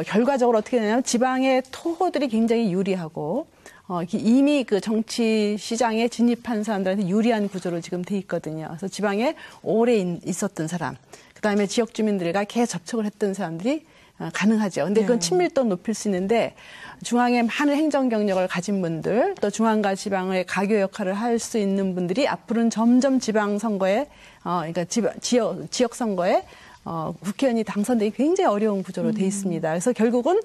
결과적으로 어떻게 되냐면 지방의 토호들이 굉장히 유리하고 이미 그 정치 시장에 진입한 사람들한테 유리한 구조로 지금 돼 있거든요. 그래서 지방에 오래 있었던 사람, 그다음에 지역 주민들과 계속 접촉을 했던 사람들이 가능하죠. 근데 그건 친밀도 높일 수 있는데 중앙에 많은 행정 경력을 가진 분들, 또 중앙과 지방의 가교 역할을 할 수 있는 분들이 앞으로는 점점 지방 선거에, 그러니까 지역 선거에 국회의원이 당선되기 굉장히 어려운 구조로 돼 있습니다. 그래서 결국은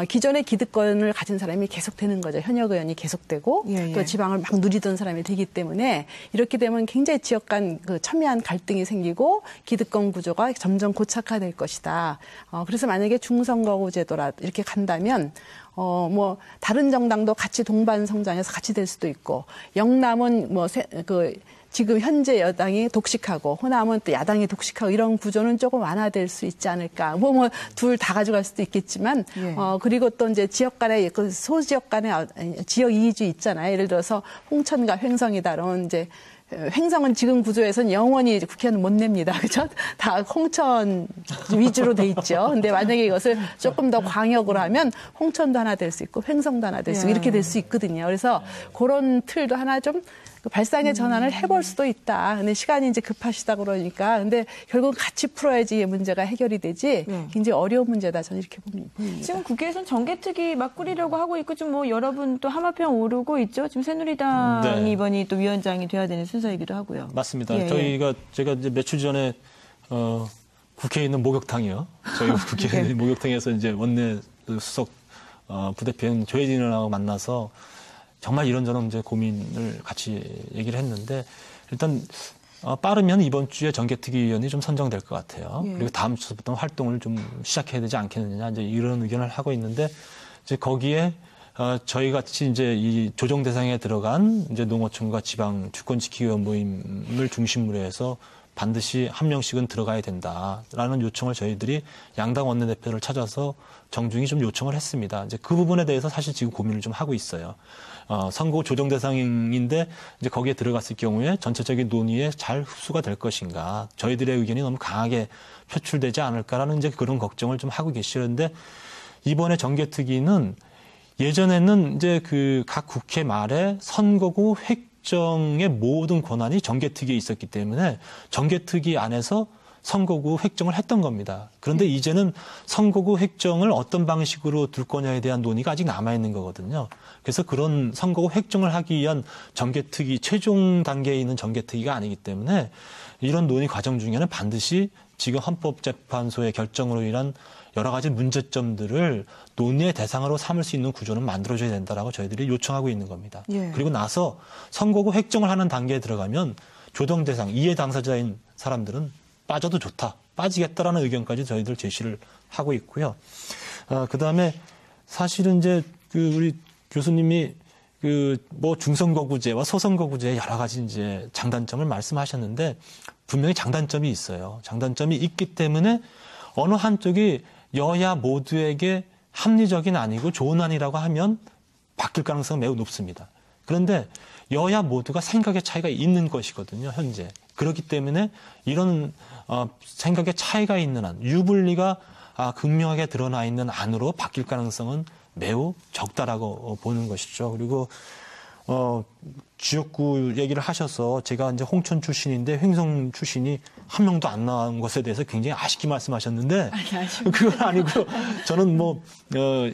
기존의 기득권을 가진 사람이 계속되는 거죠. 현역 의원이 계속되고 또 지방을 막 누리던 사람이 되기 때문에 이렇게 되면 굉장히 지역 간 그 첨예한 갈등이 생기고 기득권 구조가 점점 고착화될 것이다. 그래서 만약에 중선거구 제도라 이렇게 간다면 뭐 다른 정당도 같이 동반 성장해서 같이 될 수도 있고 영남은 지금 현재 여당이 독식하고 호남은 또 야당이 독식하고 이런 구조는 조금 완화될 수 있지 않을까. 둘 다 가져갈 수도 있겠지만 그리고 또 이제 지역 간의 그 소지역 간의 지역 이의주 있잖아요. 예를 들어서 홍천과 횡성이다. 그러면 이제 횡성은 지금 구조에서는 영원히 국회의원 못 냅니다. 그죠? 다 홍천 위주로 돼 있죠. 근데 만약에 이것을 조금 더 광역으로 하면 홍천도 하나 될 수 있고 횡성도 하나 될 수 있고 이렇게 될 수 있거든요. 그래서 그런 틀도 하나 좀 발상의 전환을 해볼 수도 있다. 근데 시간이 이제 급하시다 그러니까. 근데 결국 같이 풀어야지 이 문제가 해결이 되지 굉장히 어려운 문제다. 저는 이렇게 봅니다. 지금 국회에서는 정개특위 막 꾸리려고 하고 있고 좀 뭐 여러분 또 하마평 오르고 있죠. 지금 새누리당이 이번이 또 위원장이 돼야 되는 순서이기도 하고요. 맞습니다. 제가 이제 며칠 전에 국회에 있는 목욕탕이요. 저희 국회에 목욕탕에서 이제 원내 수석 부대표인 조혜진하고 만나서 정말 이런저런 이제 고민을 같이 얘기를 했는데 일단 빠르면 이번 주에 정개특위위원이 좀 선정될 것 같아요. 예. 그리고 다음 주부터 활동을 좀 시작해야 되지 않겠느냐, 이제 이런 의견을 하고 있는데, 이제 거기에 저희 같이 이제 이 조정 대상에 들어간 이제 농어촌과 지방 주권지키위원 모임을 중심으로 해서 반드시 한 명씩은 들어가야 된다라는 요청을 저희들이 양당 원내대표를 찾아서 정중히 좀 요청을 했습니다. 이제 그 부분에 대해서 사실 지금 고민을 좀 하고 있어요. 선거 조정 대상인데 이제 거기에 들어갔을 경우에 전체적인 논의에 잘 흡수가 될 것인가, 저희들의 의견이 너무 강하게 표출되지 않을까라는 이제 그런 걱정을 좀 하고 계시는데, 이번에 정개특위는 예전에는 이제 그 각 국회 말에 선거구 획정의 모든 권한이 정개특위에 있었기 때문에 정개특위 안에서 선거구 획정을 했던 겁니다. 그런데 이제는 선거구 획정을 어떤 방식으로 둘 거냐에 대한 논의가 아직 남아있는 거거든요. 그래서 그런 선거구 획정을 하기 위한 정개특위, 최종 단계에 있는 정개특위가 아니기 때문에 이런 논의 과정 중에는 반드시 지금 헌법재판소의 결정으로 인한 여러 가지 문제점들을 논의의 대상으로 삼을 수 있는 구조는 만들어줘야 된다라고 저희들이 요청하고 있는 겁니다. 예. 그리고 나서 선거구 획정을 하는 단계에 들어가면 조정 대상, 이해 당사자인 사람들은 빠져도 좋다, 빠지겠다라는 의견까지 저희들 제시를 하고 있고요. 그다음에 사실은 이제 그 우리 교수님이 그 뭐 중선거구제와 소선거구제의 여러 가지 이제 장단점을 말씀하셨는데, 분명히 장단점이 있어요. 장단점이 있기 때문에 어느 한쪽이 여야 모두에게 합리적인 안이고 좋은 안이라고 하면 바뀔 가능성은 매우 높습니다. 그런데 여야 모두가 생각의 차이가 있는 것이거든요, 현재. 그렇기 때문에 이런 생각의 차이가 있는 안, 유불리가 극명하게 드러나 있는 안으로 바뀔 가능성은 매우 적다라고 보는 것이죠. 그리고 지역구 얘기를 하셔서 제가 이제 홍천 출신인데 횡성 출신이 한 명도 안 나온 것에 대해서 굉장히 아쉽게 말씀하셨는데, 그건 아니고요. 저는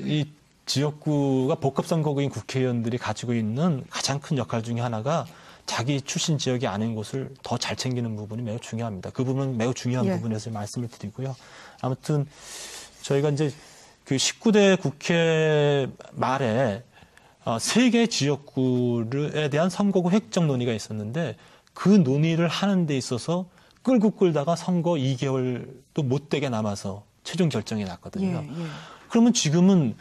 이 지역구가 복합선거구인 국회의원들이 가지고 있는 가장 큰 역할 중에 하나가 자기 출신 지역이 아닌 곳을 더 잘 챙기는 부분이 매우 중요합니다. 그 부분은 매우 중요한 예. 부분에서 말씀을 드리고요. 아무튼 저희가 이제 그 19대 국회 말에 3개 지역구에 대한 선거구 획정 논의가 있었는데, 그 논의를 하는 데 있어서 끌고 끌다가 선거 2개월도 못 되게 남아서 최종 결정이 났거든요. 예, 예. 그러면 지금은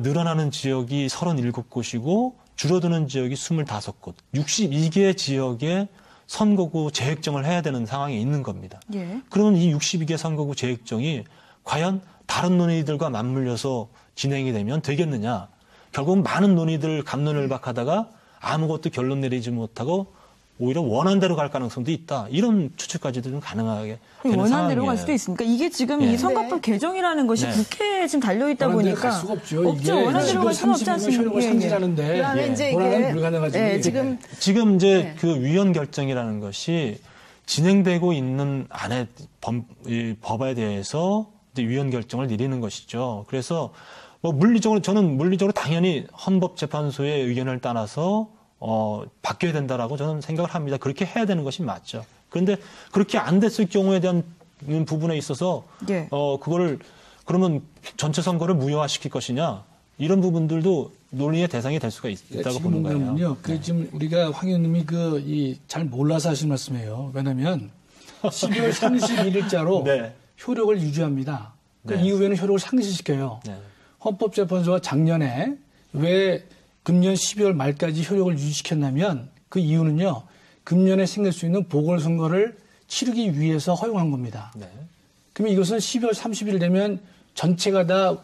늘어나는 지역이 37곳이고 줄어드는 지역이 25곳, 62개 지역에 선거구 재획정을 해야 되는 상황에 있는 겁니다. 예. 그러면 이 62개 선거구 재획정이 과연 다른 논의들과 맞물려서 진행이 되면 되겠느냐? 결국 많은 논의들 갑론을박하다가 아무것도 결론 내리지 못하고 오히려 원한 대로 갈 가능성도 있다. 이런 추측까지도 좀 가능하게 되는 원한 상황이에요. 대로 갈 수도 있습니까? 이게 지금 예. 이 선거법 개정이라는 것이 네. 국회에 지금 달려있다 원한 대로 보니까 갈 수가 없죠. 없죠. 이게 원한 대로 갈 수는 없지 30년 않습니까? 효력을 상실하는데 그다음에 이제 원하는 이게 불가능하지. 예, 지금 이제 네. 그 위헌 결정이라는 것이 진행되고 있는 안에 이 법에 대해서 이제 위헌 결정을 내리는 것이죠. 그래서 저는 물리적으로 당연히 헌법재판소의 의견을 따라서 바뀌어야 된다라고 저는 생각을 합니다. 그렇게 해야 되는 것이 맞죠. 그런데 그렇게 안 됐을 경우에 대한 부분에 있어서 예. 그거를 그러면 전체 선거를 무효화시킬 것이냐, 이런 부분들도 논의의 대상이 될 수가 있다고 지금 보는 거예요. 보면요. 그 지금 우리가 황 의원님이 잘 몰라서 하신 말씀이에요. 왜냐하면 12월 31일자로 네. 효력을 유지합니다. 그 네. 이후에는 효력을 상실시켜요. 네. 헌법재판소가 작년에 왜 금년 12월 말까지 효력을 유지시켰냐면 그 이유는요. 금년에 생길 수 있는 보궐선거를 치르기 위해서 허용한 겁니다. 네. 그러면 이것은 12월 30일 되면 전체가 다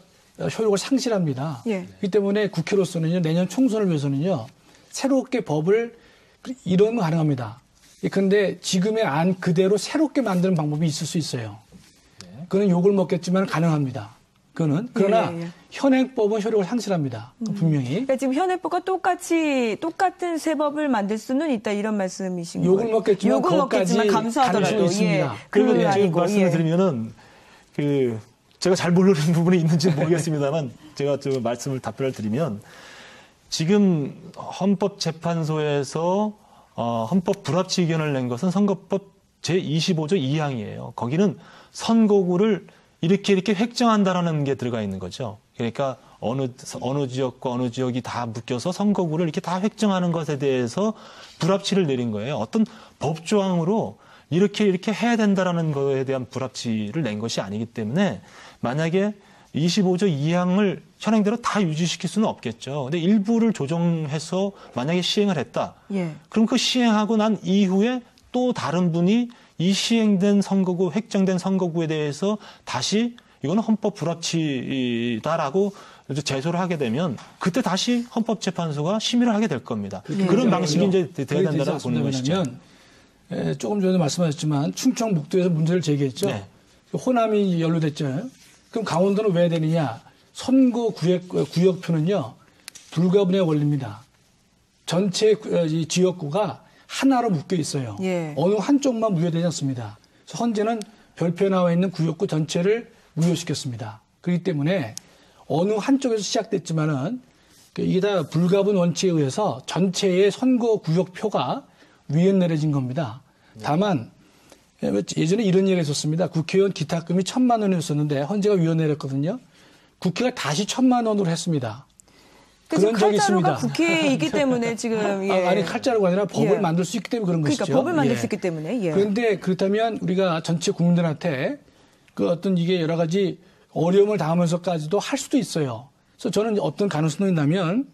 효력을 상실합니다. 예. 그렇기 때문에 국회로서는요, 내년 총선을 위해서는요, 새롭게 법을 이러면 가능합니다. 그런데 지금의 안 그대로 새롭게 만드는 방법이 있을 수 있어요. 그거는 욕을 먹겠지만 가능합니다. 그러나 예. 현행법은 효력을 상실합니다. 분명히. 그러니까 지금 현행법과 똑같은 새 법을 만들 수는 있다, 이런 말씀이신 거예요. 욕을 먹겠지만 욕을 먹겠지만 그것까지 감수하더라도 가능성이 있습니다. 그리고 그건 지금 아니고, 말씀을 예. 드리면은 제가 잘 모르는 부분이 있는지 모르겠습니다만 제가 좀 답변을 드리면, 지금 헌법재판소에서 헌법 불합치 의견을 낸 것은 선거법 제25조 2항이에요. 거기는 선거구를 이렇게 획정한다라는 게 들어가 있는 거죠. 그러니까 어느 지역과 어느 지역이 다 묶여서 선거구를 이렇게 다 획정하는 것에 대해서 불합치를 내린 거예요. 어떤 법조항으로 이렇게 해야 된다라는 거에 대한 불합치를 낸 것이 아니기 때문에 만약에 25조 2항을 현행대로 다 유지시킬 수는 없겠죠. 근데 일부를 조정해서 만약에 시행을 했다. 예. 그럼 그 시행하고 난 이후에 또 다른 분이 이 시행된 선거구, 획정된 선거구에 대해서 다시 이거는 헌법 불합치다라고 제소를 하게 되면 그때 다시 헌법재판소가 심의를 하게 될 겁니다. 그런 방식이 이제 돼야 된다고 보는 것이죠. 조금 전에 말씀하셨지만 충청북도에서 문제를 제기했죠. 네. 호남이 연루됐잖아요. 그럼 강원도는 왜 되느냐? 선거 구역표는요, 불가분의 원리입니다. 전체 지역구가 하나로 묶여 있어요. 예. 어느 한쪽만 무효되지 않습니다. 그래서 현재는 별표에 나와 있는 구역구 전체를 무효시켰습니다. 그렇기 때문에 어느 한쪽에서 시작됐지만은 이게 다 불가분 원칙에 의해서 전체의 선거 구역표가 위에 내려진 겁니다. 다만 예전에 이런 얘기가 있었습니다. 국회의원 기탁금이 1,000만 원이었었는데 헌재가 위에 내렸거든요. 국회가 다시 1,000만 원으로 했습니다. 그런 적이 있습니다. 국회이기 때문에 지금 예. 아니 칼자루가 아니라 법을 예. 만들 수 있기 때문에 그런 그러니까 것이죠. 법을 만들 수 있기 때문에. 예. 그런데 그렇다면 우리가 전체 국민들한테 그 어떤 이게 여러 가지 어려움을 당하면서까지도 할 수도 있어요. 그래서 저는 어떤 가능성이 있냐면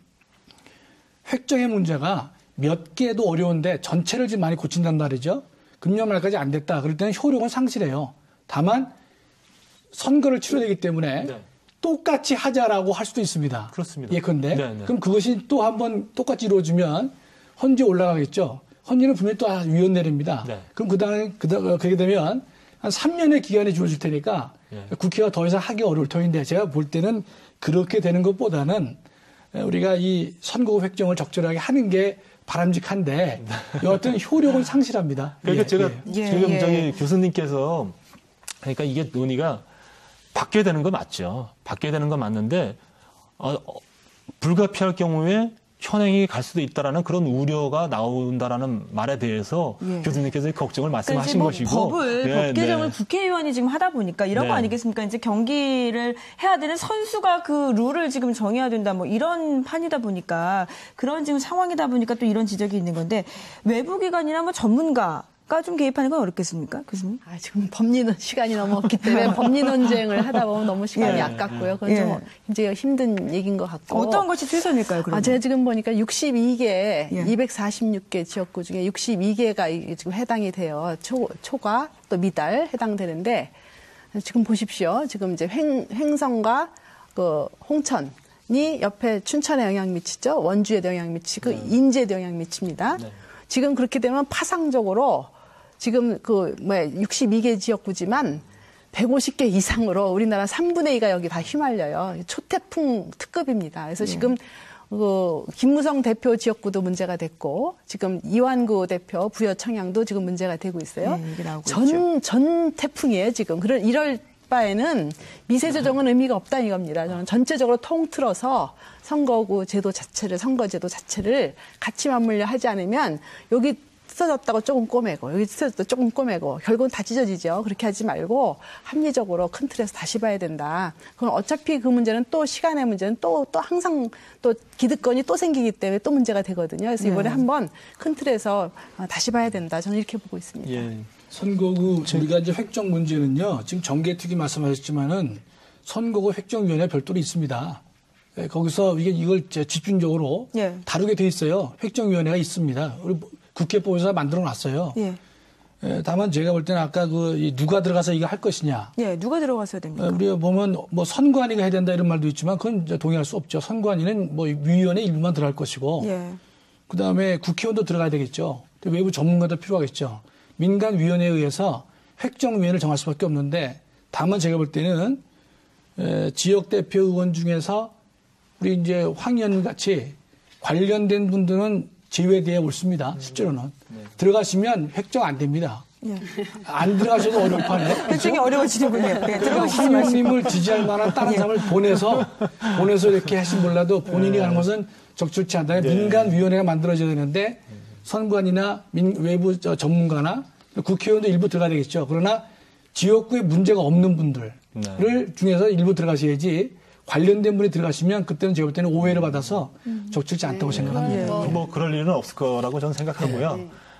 획정의 문제가 몇 개도 어려운데 전체를 지금 많이 고친단 말이죠. 금년 말까지 안 됐다. 그럴 때는 효력은 상실해요. 다만 선거를 치러야 되기 때문에 네. 똑같이 하자라고 할 수도 있습니다. 그렇습니다. 예컨대. 네, 네. 그럼 그것이 또 한번 똑같이 이루어지면 헌재 올라가겠죠. 헌재는 분명히 또 위원 내립니다. 네. 그럼 그렇게 되면 한 3년의 기간이 주어질 테니까 네. 국회가 더 이상 하기 어려울 터인데 제가 볼 때는 그렇게 되는 것보다는 우리가 이 선거구 획정을 적절하게 하는 게 바람직한데 여하튼 효력은 상실합니다. 그러니까 제가 지금 저기 교수님께서 그러니까 이게 논의가 바뀌어야 되는 거 맞죠. 바뀌어야 되는 건 맞는데 불가피할 경우에 현행이 갈 수도 있다라는 그런 우려가 나온다라는 말에 대해서 교수님께서 걱정을 말씀하신 것이고 법 개정을 국회의원이 지금 하다 보니까 이런 거 아니겠습니까? 이제 경기를 해야 되는 선수가 그 룰을 지금 정해야 된다 뭐 이런 판이다 보니까 그런 지금 상황이다 보니까 또 이런 지적이 있는 건데 외부기관이나 뭐 전문가가 좀 개입하는 건 어렵겠습니까, 교수님? 지금 법리는 시간이 너무 없기 때문에 법리 논쟁을 하다 보면 너무 시간이 아깝고요. 그건 좀 이제 힘든 얘기인 것 같고. 어떤 것이 최선일까요, 그러면? 제가 지금 보니까 62개, 246개 지역구 중에 62개가 지금 해당이 돼요. 초과 또 미달 해당되는데 지금 보십시오. 지금 이제 횡성과 그 홍천이 옆에 춘천에 영향 미치죠. 원주에도 영향 미치고 인제에도 영향 미칩니다. 지금 그렇게 되면 파상적으로 지금 62개 지역구지만 150개 이상으로 우리나라 3분의 2가 여기 다 휘말려요. 초태풍 특급입니다. 그래서 지금 김무성 대표 지역구도 문제가 됐고 지금 이완구 대표 부여 청양도 지금 문제가 되고 있어요. 전 태풍이에요, 지금. 이럴 바에는 미세 조정은 의미가 없다 이겁니다. 저는 전체적으로 통틀어서 선거구 제도 자체를, 선거제도 자체를 같이 맞물려 하지 않으면 여기 쓰러졌다고 조금 꼬매고 여기 쓰러졌다고 조금 꼬매고 결국은 다 찢어지죠. 그렇게 하지 말고 합리적으로 큰 틀에서 다시 봐야 된다. 그건 어차피 그 문제는 또 시간의 문제는 또 항상 또 기득권이 또 생기기 때문에 또 문제가 되거든요. 그래서 이번에 한번 큰 틀에서 다시 봐야 된다. 저는 이렇게 보고 있습니다. 예. 선거구 우리가 이제 획정 문제는요. 지금 정개특위 말씀하셨지만은 선거구 획정위원회 별도로 있습니다. 거기서 이걸 집중적으로 다루게 돼 있어요. 획정위원회가 있습니다. 우리 국회법에서 만들어 놨어요. 다만 제가 볼 때는 아까 누가 들어가서 이거 할 것이냐. 누가 들어가서야 됩니까? 우리가 보면 선관위가 해야 된다 이런 말도 있지만 그건 이제 동의할 수 없죠. 선관위는 위원회 일부만 들어갈 것이고. 그다음에 국회의원도 들어가야 되겠죠. 외부 전문가도 필요하겠죠. 민간위원회에 의해서 획정위원회를 정할 수밖에 없는데 다만 제가 볼 때는 지역 대표 의원 중에서 우리 이제 황 의원 같이 관련된 분들은 제외되어 옳습니다. 실제로는. 들어가시면 획정 안 됩니다. 안 들어가셔도 어려울 판에. 획정이 어려워지는군요. 황 의원님을 지지할 만한 다른 사람을 보내서 이렇게 하신 몰라도 본인이 하는 것은 적절치 않다. 민간위원회가 만들어져야 되는데 선관이나 외부 전문가나 국회의원도 일부 들어가야 되겠죠. 그러나 지역구에 문제가 없는 분들을 중에서 일부 들어가셔야지 관련된 분이 들어가시면 그때는 제가 볼 때는 오해를 받아서 적절치 않다고 생각합니다. 뭐 그럴 일은 없을 거라고 저는 생각하고요.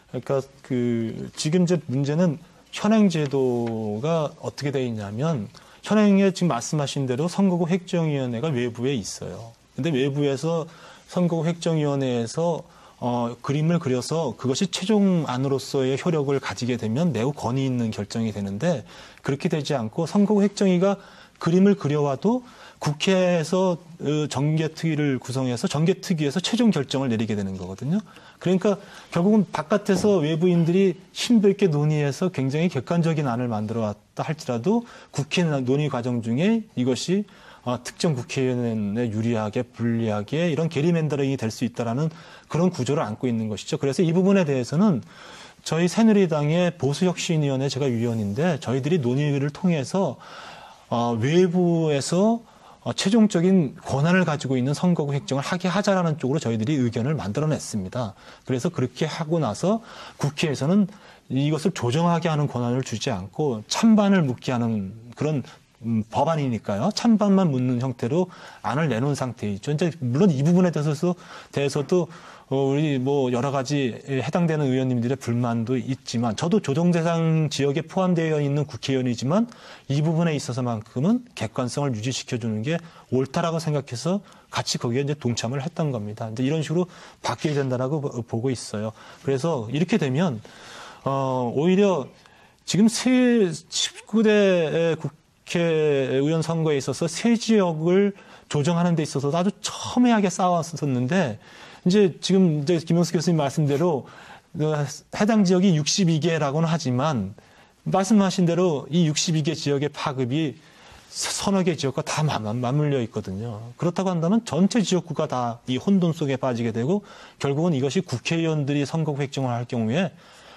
그러니까 지금 이제 문제는 현행제도가 어떻게 돼 있냐면 현행에 지금 말씀하신 대로 선거구 획정위원회가 외부에 있어요. 근데 외부에서 선거구 획정위원회에서 그림을 그려서 그것이 최종안으로서의 효력을 가지게 되면 매우 권위 있는 결정이 되는데 그렇게 되지 않고 선거구 획정위가 그림을 그려와도 국회에서 정개특위를 구성해서 정개특위에서 최종 결정을 내리게 되는 거거든요. 그러니까 결국은 바깥에서 외부인들이 힘들게 논의해서 굉장히 객관적인 안을 만들어 왔다 할지라도 국회 논의 과정 중에 이것이 특정 국회의원에 유리하게 불리하게 이런 게리맨더링이 될 수 있다라는 그런 구조를 안고 있는 것이죠. 그래서 이 부분에 대해서는 저희 새누리당의 보수혁신위원회 제가 위원인데 저희들이 논의를 통해서 외부에서 최종적인 권한을 가지고 있는 선거구 획정을 하게 하자라는 쪽으로 저희들이 의견을 만들어냈습니다. 그래서 그렇게 하고 나서 국회에서는 이것을 조정하게 하는 권한을 주지 않고 찬반을 묻게 하는 그런 법안이니까요. 찬반만 묻는 형태로 안을 내놓은 상태이죠. 이제 물론 이 부분에 대해서도 우리 뭐 여러 가지 해당되는 의원님들의 불만도 있지만 저도 조정 대상 지역에 포함되어 있는 국회의원이지만 이 부분에 있어서만큼은 객관성을 유지시켜 주는 게 옳다라고 생각해서 같이 거기에 이제 동참을 했던 겁니다. 이제 이런 식으로 바뀌어야 된다라고 보고 있어요. 그래서 이렇게 되면 오히려 지금 19대 국회의원 선거에 있어서 세 지역을 조정하는 데 있어서 아주 첨예하게 싸웠었는데 이제 지금 이제 김영수 교수님 말씀대로 해당 지역이 62개라고는 하지만 말씀하신 대로 이 62개 지역의 파급이 서너 개 지역과 다 맞물려 있거든요. 그렇다고 한다면 전체 지역구가 다 이 혼돈 속에 빠지게 되고 결국은 이것이 국회의원들이 선거구 획정을 할 경우에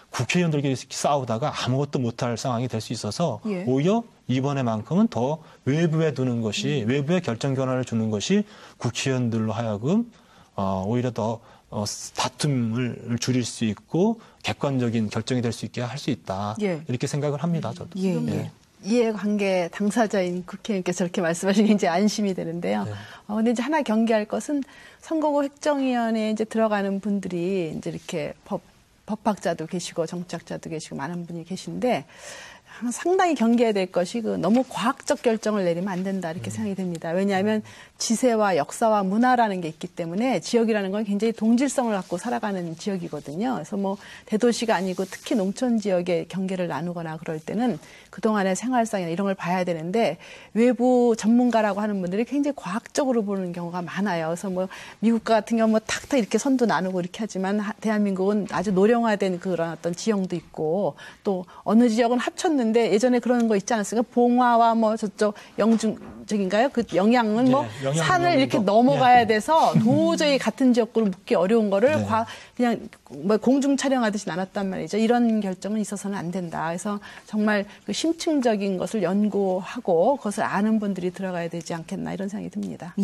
국회의원들끼리 싸우다가 아무것도 못할 상황이 될 수 있어서 오히려 이번에만큼은 더 외부에 두는 것이 외부에 결정 권한을 주는 것이 국회의원들로 하여금 오히려 더 다툼을 줄일 수 있고 객관적인 결정이 될 수 있게 할 수 있다. 이렇게 생각을 합니다. 저도. 이해관계 당사자인 국회의원께서 저렇게 말씀하시니 이제 안심이 되는데요. 근데 이제 하나 경계할 것은 선거구 획정위원회에 이제 들어가는 분들이 이제 이렇게 법학자도 계시고 정치학자도 계시고 많은 분이 계신데 상당히 경계해야 될 것이 너무 과학적 결정을 내리면 안 된다 이렇게 생각이 됩니다. 왜냐하면 지세와 역사와 문화라는 게 있기 때문에 지역이라는 건 굉장히 동질성을 갖고 살아가는 지역이거든요. 그래서 뭐 대도시가 아니고 특히 농촌 지역의 경계를 나누거나 그럴 때는 그동안의 생활상이나 이런 걸 봐야 되는데 외부 전문가라고 하는 분들이 굉장히 과학적으로 보는 경우가 많아요. 그래서 뭐 미국 같은 경우 뭐 탁탁 이렇게 선도 나누고 이렇게 하지만 대한민국은 아주 노령화된 그런 어떤 지형도 있고 또 어느 지역은 합쳤는데 예전에 그런 거 있지 않았습니까? 봉화와 뭐 저쪽 영중적인가요? 그 영양은 뭐 산을 이렇게 넘어가야 돼서 도저히 같은 지역구를 묻기 어려운 거를 그냥 뭐 공중 촬영하듯이 나눴단 말이죠. 이런 결정은 있어서는 안 된다. 그래서 정말 그 심층적인 것을 연구하고 그것을 아는 분들이 들어가야 되지 않겠나 이런 생각이 듭니다.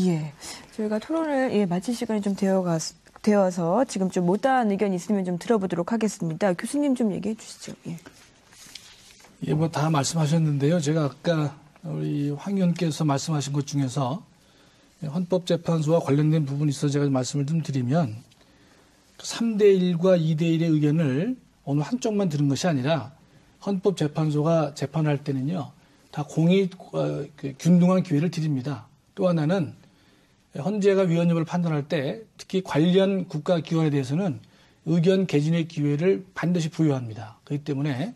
저희가 토론을 마칠 시간이 좀 되어서 지금 좀 못다한 의견 있으면 좀 들어보도록 하겠습니다. 교수님 좀 얘기해 주시죠. 뭐 다 말씀하셨는데요. 제가 아까 우리 황 의원께서 말씀하신 것 중에서 헌법재판소와 관련된 부분이 있어서 제가 말씀을 좀 드리면 3대1과 2대1의 의견을 어느 한쪽만 들은 것이 아니라 헌법재판소가 재판할 때는요. 다 공의 균등한 기회를 드립니다. 또 하나는 헌재가 위헌 여부를 판단할 때 특히 관련 국가기관에 대해서는 의견 개진의 기회를 반드시 부여합니다. 그렇기 때문에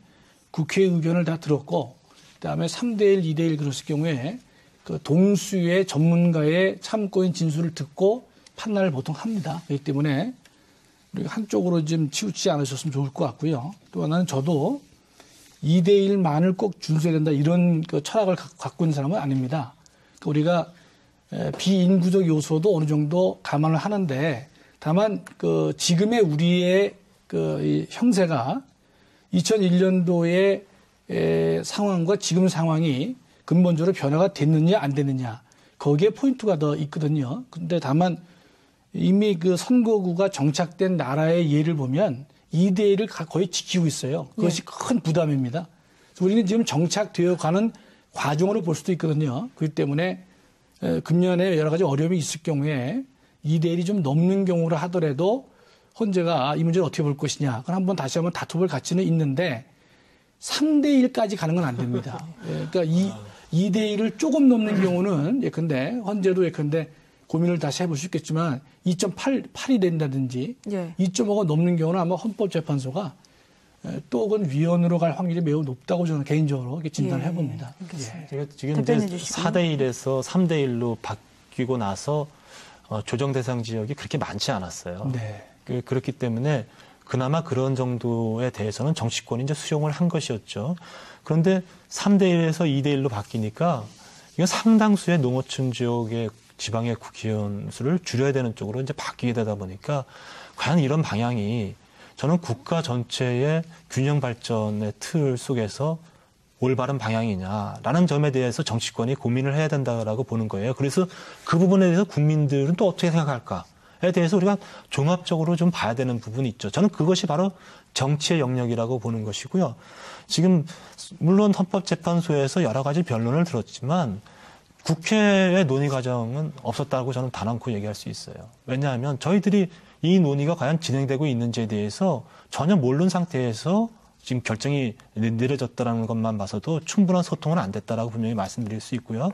국회의 의견을 다 들었고 그다음에 3대1, 2대1 그랬을 경우에 그 동수의 전문가의 참고인 진술을 듣고 판단을 보통 합니다. 그렇기 때문에 우리가 한쪽으로 좀 치우치지 않으셨으면 좋을 것 같고요. 또 하나는 저도 2대1만을 꼭 준수해야 된다 이런 그 철학을 갖고 있는 사람은 아닙니다. 우리가 비인구적 요소도 어느 정도 감안을 하는데 다만 그 지금의 우리의 이 형세가 2001년도의 상황과 지금 상황이 근본적으로 변화가 됐느냐 안 됐느냐 거기에 포인트가 더 있거든요. 근데 다만 이미 그 선거구가 정착된 나라의 예를 보면 2대1을 거의 지키고 있어요. 그것이 큰 부담입니다. 그래서 우리는 지금 정착되어 가는 과정으로 볼 수도 있거든요. 그렇기 때문에 금년에 여러 가지 어려움이 있을 경우에 2대1이 좀 넘는 경우를 하더라도 헌재가 이 문제를 어떻게 볼 것이냐. 그럼 한번 다시 한번 다퉈볼 가치는 있는데 3대1까지 가는 건 안 됩니다. 그러니까 2대1을 조금 넘는 경우는 예컨대 헌재도 예컨대 고민을 다시 해볼 수 있겠지만 2.8이 된다든지 2.5가 넘는 경우는 아마 헌법재판소가 또 혹은 위원으로 갈 확률이 매우 높다고 저는 개인적으로 이렇게 진단을 해봅니다. 제가 지금 이제 4대1에서 3대1로 바뀌고 나서 조정 대상 지역이 그렇게 많지 않았어요. 네. 그렇기 때문에 그나마 그런 정도에 대해서는 정치권이 이제 수용을 한 것이었죠. 그런데 3대1에서 2대1로 바뀌니까 이건 상당수의 농어촌 지역의 지방의 국회의원 수를 줄여야 되는 쪽으로 이제 바뀌게 되다 보니까 과연 이런 방향이 저는 국가 전체의 균형 발전의 틀 속에서 올바른 방향이냐라는 점에 대해서 정치권이 고민을 해야 된다라고 보는 거예요. 그래서 그 부분에 대해서 국민들은 또 어떻게 생각할까에 대해서 우리가 종합적으로 좀 봐야 되는 부분이 있죠. 저는 그것이 바로 정치의 영역이라고 보는 것이고요. 지금 물론 헌법재판소에서 여러 가지 변론을 들었지만 국회의 논의 과정은 없었다고 저는 단언코 얘기할 수 있어요. 왜냐하면 저희들이 이 논의가 과연 진행되고 있는지에 대해서 전혀 모르는 상태에서 지금 결정이 내려졌다는 것만 봐서도 충분한 소통은 안 됐다라고 분명히 말씀드릴 수 있고요.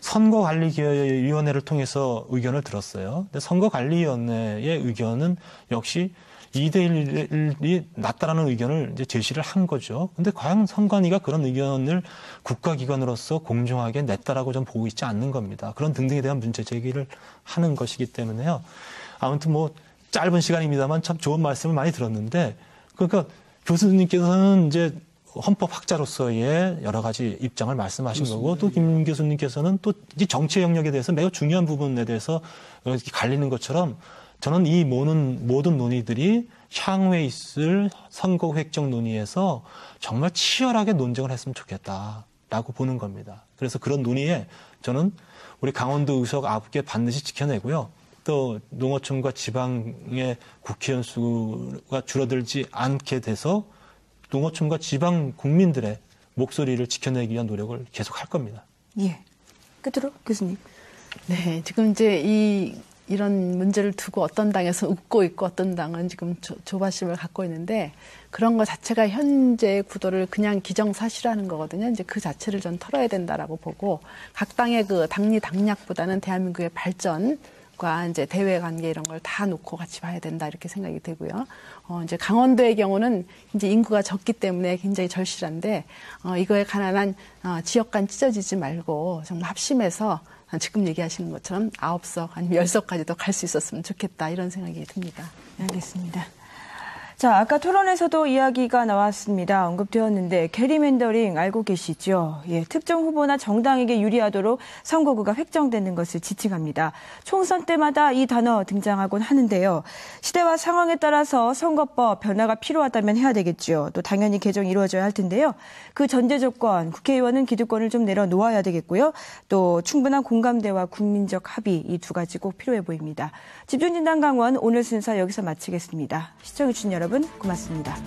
선거관리위원회를 통해서 의견을 들었어요. 근데 선거관리위원회의 의견은 역시 2대1이 낫다라는 의견을 이제 제시를 한 거죠. 근데 과연 선관위가 그런 의견을 국가기관으로서 공정하게 냈다라고 좀 보고 있지 않는 겁니다. 그런 등등에 대한 문제 제기를 하는 것이기 때문에요. 아무튼 뭐 짧은 시간입니다만 참 좋은 말씀을 많이 들었는데, 그러니까 교수님께서는 이제 헌법학자로서의 여러 가지 입장을 말씀하신 거고, 또 김 교수님께서는 또 이 정치 영역에 대해서 매우 중요한 부분에 대해서 이렇게 갈리는 것처럼 저는 이 모든 논의들이 향후에 있을 선거 획정 논의에서 정말 치열하게 논쟁을 했으면 좋겠다라고 보는 겁니다. 그래서 그런 논의에 저는 우리 강원도 의석 9개 반드시 지켜내고요. 또 농어촌과 지방의 국회의원 수가 줄어들지 않게 돼서 농어촌과 지방 국민들의 목소리를 지켜내기 위한 노력을 계속 할 겁니다. 예. 끝으로 교수님. 네, 지금 이제 이런 문제를 두고 어떤 당에서 웃고 있고 어떤 당은 지금 조바심을 갖고 있는데, 그런 것 자체가 현재의 구도를 그냥 기정사실화하는 거거든요. 이제 그 자체를 전 털어야 된다라고 보고, 각 당의 그 당리 당략보다는 대한민국의 발전과 이제 대외 관계 이런 걸 다 놓고 같이 봐야 된다, 이렇게 생각이 되고요. 이제 강원도의 경우는 이제 인구가 적기 때문에 굉장히 절실한데, 이거에 관한 지역 간 찢어지지 말고 정말 합심해서 지금 얘기하시는 것처럼 9석 아니면 10석까지도 갈 수 있었으면 좋겠다, 이런 생각이 듭니다. 알겠습니다. 자, 아까 토론에서도 이야기가 나왔습니다. 언급되었는데 게리맨더링 알고 계시죠? 예, 특정 후보나 정당에게 유리하도록 선거구가 획정되는 것을 지칭합니다. 총선 때마다 이 단어 등장하곤 하는데요. 시대와 상황에 따라서 선거법 변화가 필요하다면 해야 되겠죠. 또 당연히 개정이 이루어져야 할 텐데요. 그 전제 조건, 국회의원은 기득권을 좀 내려놓아야 되겠고요. 또 충분한 공감대와 국민적 합의, 이 두 가지 꼭 필요해 보입니다. 집중진단 강원 오늘 순서 여기서 마치겠습니다. 시청해주신 여러분 고맙습니다.